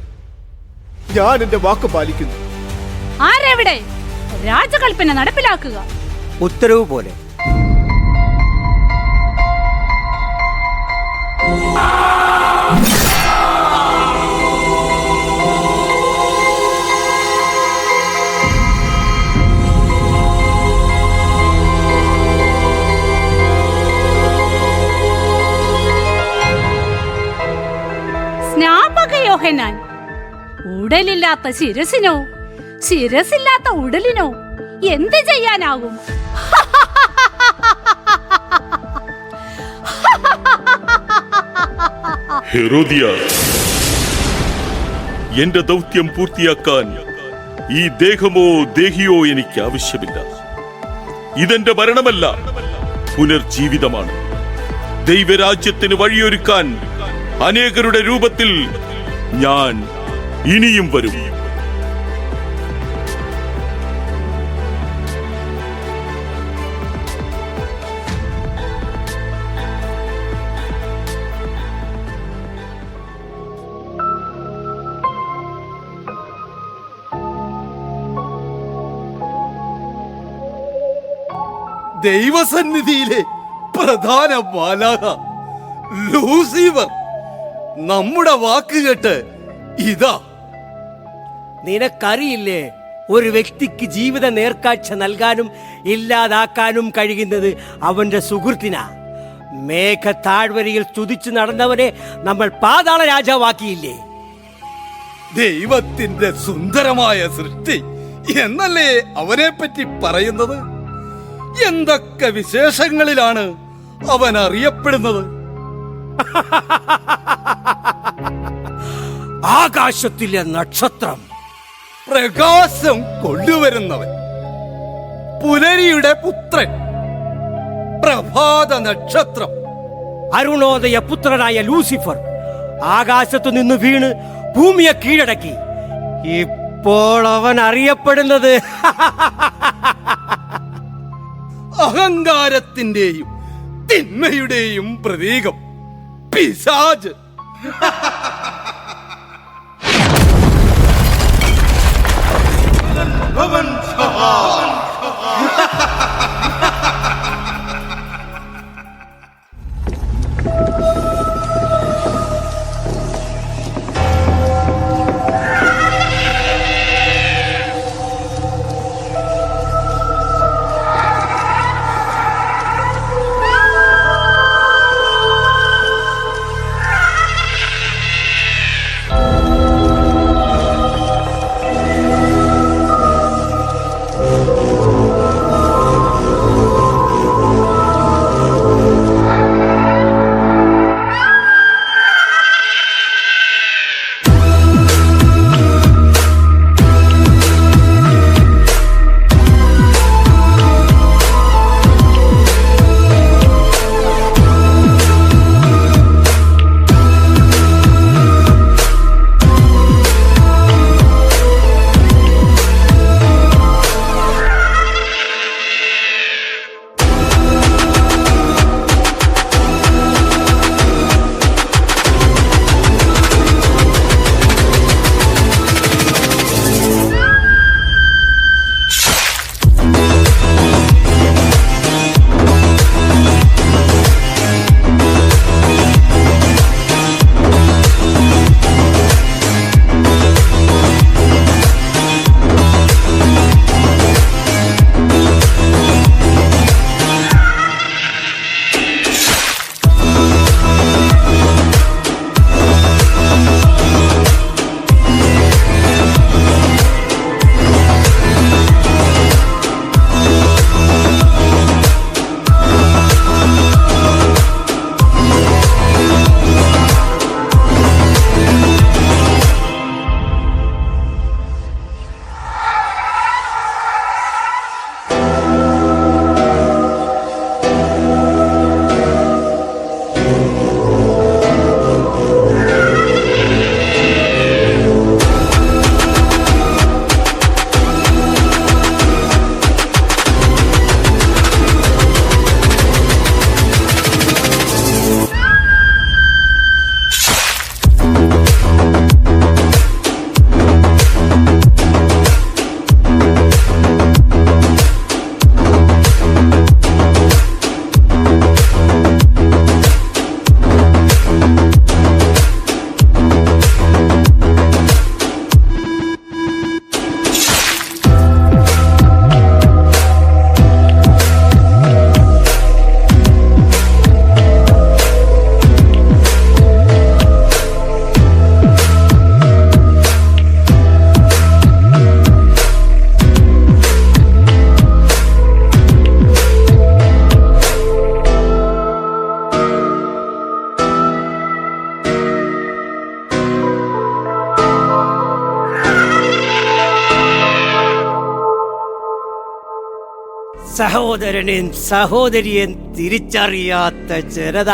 ഞാൻ എന്റെ വാക്ക് പാലിക്കുന്നു. ആരെവിടെ? രാജകൽപ്പന നടപ്പിലാക്കുക. ഉത്തരവ് പോലെ. സ്നാപക യോഹന്നാൻ, ഉടലില്ലാത്ത ശിരസിനോ ശിരസില്ലാത്ത ഉടലിനോ എന്ത് ചെയ്യാനാകും? ഹെരോദിയ, എന്റെ ദൗത്യം പൂർത്തിയാക്കാൻ ഈ ദേഹമോ ദേഹിയോ എനിക്ക് ആവശ്യമില്ല. ഇതെന്റെ മരണമല്ല, പുനർജീവിതമാണ്. ദൈവരാജ്യത്തിന് വഴിയൊരുക്കാൻ അനേകരുടെ രൂപത്തിൽ ഞാൻ ഇനിയും വരും. ദൈവസന്നിധിയിലെ പ്രധാന മാലാഖ ലൂസിഫർ നമ്മുടെ വാക്ക് കേട്ട് ഇതാ. നിനക്കറിയില്ലേ, ഒരു വ്യക്തിക്ക് ജീവിത നേർക്കാഴ്ച നൽകാനും ഇല്ലാതാക്കാനും കഴിയുന്നത് അവന്റെ സുഹൃത്തിനാ. മേഘ താഴ്വരയിൽ സ്തുതിച്ചു നടന്നവനെ നമ്മൾ പാതാള രാജാവാക്കിയില്ലേ? ദൈവത്തിന്റെ സുന്ദരമായ സൃഷ്ടി എന്നല്ലേ അവനെ പറ്റി പറയുന്നത്? എന്തൊക്കെ വിശേഷങ്ങളിലാണ് അവൻ അറിയപ്പെടുന്നത്? ആകാശത്തിലെ നക്ഷത്രം, പ്രകാശം കൊണ്ടുവരുന്നവൻ, പുലരിയുടെ പുത്രൻ, പ്രഭാത നക്ഷത്രം, അരുണോദയ പുത്രനായ ലൂസിഫർ ആകാശത്തു നിന്ന് വീണ് ഭൂമിയെ കീഴടക്കി. ഇപ്പോൾ അവൻ അറിയപ്പെടുന്നത് അഹങ്കാരത്തിന്റെയും തിന്മയുടെയും പ്രതീകം പിശാച്. സഹോദരനെയും സഹോദരിയെയും തിരിച്ചറിയാത്ത ജനത.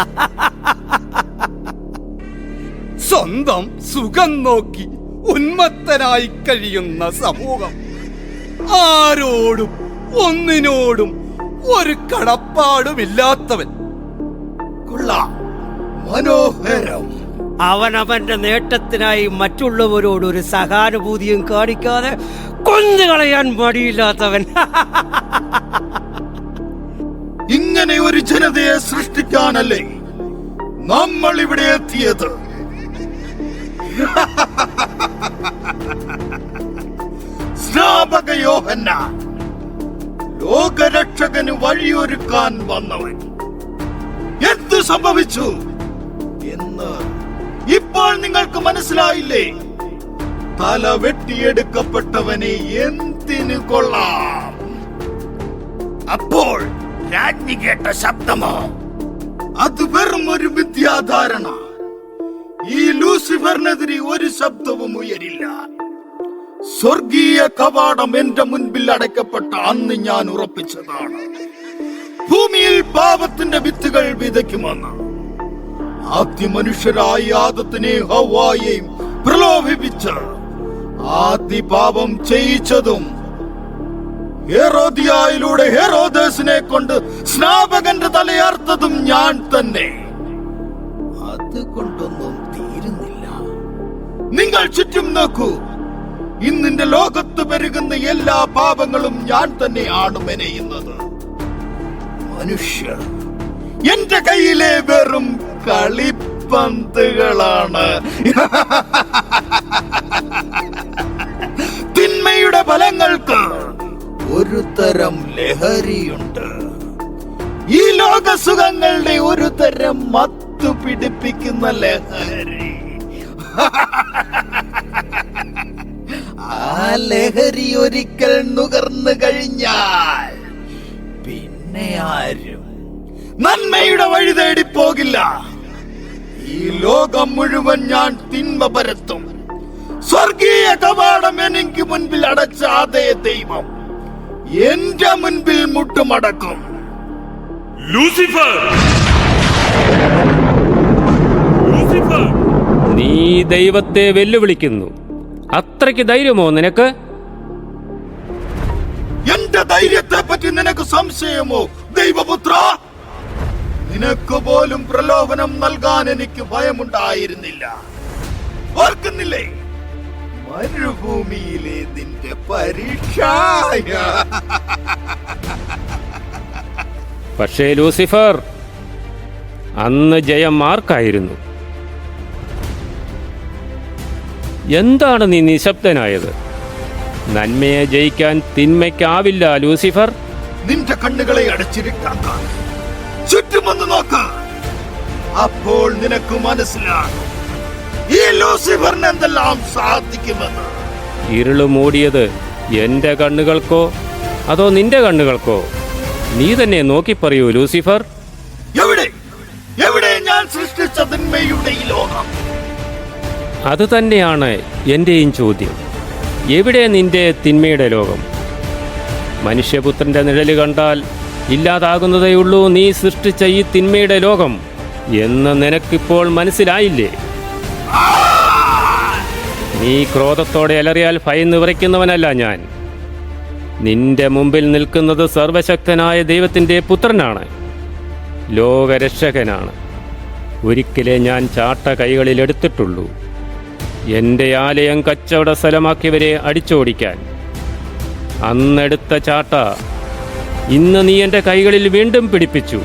സ്വന്തം സുഖം നോക്കി ഉന്മത്തനായി കഴിയുന്ന സമൂഹം. ആരോടും ഒന്നിനോടും ഒരു കടപ്പാടുമില്ലാത്തവൻ. കൊള്ളാം, മനോഹരം. അവനവന്റെ നേട്ടത്തിനായി മറ്റുള്ളവരോട് ഒരു സഹാനുഭൂതിയും കാണിക്കാതെ കൊന്നുകളയാൻ മടിയില്ലാത്തവൻ. ഇങ്ങനെ ഒരു ജനതയെ സൃഷ്ടിക്കാനല്ലേ നമ്മൾ ഇവിടെ എത്തിയത്? സ്നാപക യോഹന്നാൻ, ലോകരക്ഷകന് വഴിയൊരുക്കാൻ വന്നവൻ, എന്ത് സംഭവിച്ചു എന്ന് ഇപ്പോൾ നിങ്ങൾക്ക് മനസ്സിലായില്ലേ? തല വെട്ടിയെടുക്കപ്പെട്ടവനെ എന്തിനു കൊള്ളാം? അപ്പോൾ രാജ്ഞി കേട്ട ശബ്ദമോ? അത് വെറും ഒരു മിഥ്യാധാരണ. ഈ ലൂസിഫറിനെതിരെ ഒരു ശബ്ദവും ഉയരില്ല. സ്വർഗീയ കവാടം എന്റെ മുൻപിൽ അടയ്ക്കപ്പെട്ട അന്ന് ഞാൻ ഉറപ്പിച്ചതാണ്, ഭൂമിയിൽ പാപത്തിന്റെ വിത്തുകൾ വിതയ്ക്കുമെന്ന്. ആദ്യ മനുഷ്യരായ ആദത്തിനെയും ഹവ്വായെയും പ്രലോഭിപ്പിച്ച് ആദ്യ പാപം ചെയ്യിച്ചതും ഹെരോദിയായിലൂടെ ഹെരോദേസിനെ കൊണ്ട് സ്നാപകന്റെ തലയർത്തതും ഞാൻ തന്നെ. അതുകൊണ്ടൊന്നും തീരുന്നില്ല. നിങ്ങൾ ചുറ്റും നോക്കൂ. ഇന്നിന്റെ ലോകത്ത് പെരുകുന്ന എല്ലാ പാപങ്ങളും ഞാൻ തന്നെയാണ് മെനയുന്നത്. മനുഷ്യർ എന്റെ കയ്യിലെ വെറും കളിപ്പന്തുകളാണ്. തിന്മയുടെ ഫലങ്ങൾക്ക് ഒരു തരം ലഹരിയുണ്ട്. ഈ ലോക സുഖങ്ങളുടെ ഒരു തരം മത്തു പിടിപ്പിക്കുന്ന ലഹരി. ആ ലഹരി ഒരിക്കൽ നുകർന്നു കഴിഞ്ഞാൽ പിന്നെ ആരും നന്മയുടെ വഴി തേടി പോകില്ല. ഈ ലോകം മുഴുവൻ ഞാൻ തിന്മ പരത്തും. സ്വർഗീയ കവാടം എനിക്ക് മുൻപിൽ അടച്ച അതേ ദൈവം എന്റെ മുൻപിൽ മുട്ടുമടക്കും. ലൂസിഫർ, നീ ദൈവത്തെ വെല്ലുവിളിക്കുന്നു. അത്രയ്ക്ക് ധൈര്യമോ നിനക്ക്? എന്റെ ധൈര്യത്തെ പറ്റി നിനക്ക് സംശയമോ ദൈവപുത്ര? നിനക്ക് പോലും പ്രലോഭനം നൽകാൻ എനിക്ക് ഭയമുണ്ടായിരുന്നില്ല. ഓർക്കുന്നില്ലേ മരുഭൂമിയിലെ നിന്റെ പരീക്ഷ? പക്ഷേ ലൂസിഫർ, അന്ന് ജയം ആർക്കായിരുന്നു? എന്താണ് നീ നിശബ്ദനായത്? നന്മയെ ജയിക്കാൻ തിന്മയ്ക്കാവില്ല ലൂസിഫർ. നിന്റെ കണ്ണുകളെ അടച്ചിരിട്ടാക്കാൻ ചുറ്റുമൊന്ന് നോക്ക്. അപ്പോൾ നിനക്ക് മനസ്സിലാകും ഈ ലൂസിഫറിന് എന്തെല്ലാം സാധിക്കുമെന്ന്. ഇരുള് മൂടിയത് എന്റെ കണ്ണുകൾക്കോ അതോ നിന്റെ കണ്ണുകൾക്കോ? നീ തന്നെ നോക്കി പറയൂ ലൂസിഫർ. എവിടെ എവിടെ ഞാൻ സൃഷ്ടിച്ച തിന്മയുടെ ഈ ലോകം? അത് തന്നെയാണ് എന്റെയും ചോദ്യം. എവിടെ നിന്റെ തിന്മയുടെ ലോകം? മനുഷ്യപുത്രന്റെ നിഴല് കണ്ടാൽ ഇല്ലാതാകുന്നതേയുള്ളൂ നീ സൃഷ്ടിച്ച ഈ തിന്മയുടെ ലോകം എന്ന് നിനക്കിപ്പോൾ മനസ്സിലായില്ലേ? നീ ക്രോധത്തോടെ അലറിയാൽ ഭയന്ന് വിറയ്ക്കുന്നവനല്ല ഞാൻ. നിന്റെ മുമ്പിൽ നിൽക്കുന്നത് സർവശക്തനായ ദൈവത്തിൻ്റെ പുത്രനാണ്, ലോകരക്ഷകനാണ്. ഒരിക്കലേ ഞാൻ ചാട്ട കൈകളിൽ എടുത്തിട്ടുള്ളൂ, എൻ്റെ ആലയം കച്ചവട സ്ഥലമാക്കിയവരെ അടിച്ചോടിക്കാൻ. അന്നെടുത്ത ചാട്ട ഇന്ന് നീ എൻ്റെ കൈകളിൽ വീണ്ടും പിടിപ്പിച്ചു.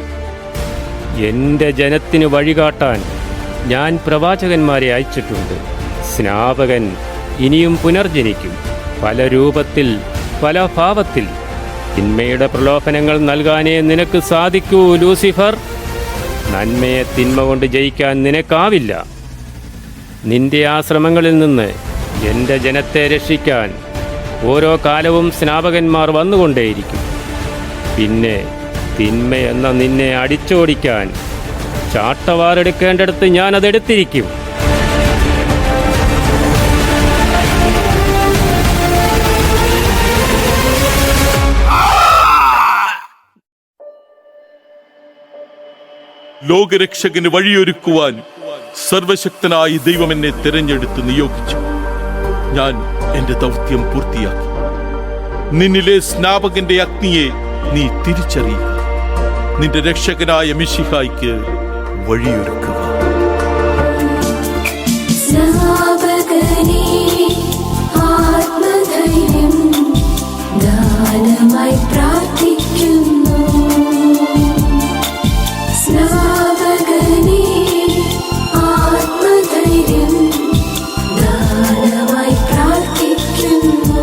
എൻ്റെ ജനത്തിന് വഴികാട്ടാൻ ഞാൻ പ്രവാചകന്മാരെ അയച്ചിട്ടുണ്ട്. സ്നാപകൻ ഇനിയും പുനർജനിക്കും, പല രൂപത്തിൽ പല ഭാവത്തിൽ. തിന്മയുടെ പ്രലോഭനങ്ങൾ നൽകാനേ നിനക്ക് സാധിക്കൂ ലൂസിഫർ. നന്മയെ തിന്മ കൊണ്ട് ജയിക്കാൻ നിനക്കാവില്ല. നിന്റെ ആ ശ്രമങ്ങളിൽ നിന്ന് എൻ്റെ ജനത്തെ രക്ഷിക്കാൻ ഓരോ കാലവും സ്നാപകന്മാർ വന്നുകൊണ്ടേയിരിക്കും. പിന്നെ തിന്മയെന്ന നിന്നെ അടിച്ചോടിക്കാൻ ചാട്ടവാറെടുക്കേണ്ടടുത്ത് ഞാനതെടുത്തിരിക്കും. ലോകരക്ഷകന് വഴിയൊരുക്കുവാൻ സർവശക്തനായ ദൈവം എന്നെ തിരഞ്ഞെടുത്ത് നിയോഗിച്ചു. ഞാൻ എന്റെ ദൗത്യം പൂർത്തിയാക്കി. നിന്നിലെ സ്നാപകന്റെ അഗ്നിയെ നീ തിരിച്ചറിയുക. നിന്റെ രക്ഷകനായ മിശിഹായ്ക്ക് വഴിയൊരുക്കുക. സ്നാപകനേ, ആത്മധൈര്യം ദാനമായി പ്രാർത്ഥിക്കുന്നു. സ്നാപകനേ, ആത്മധൈര്യം ദാനമായി പ്രാർത്ഥിക്കുന്നു.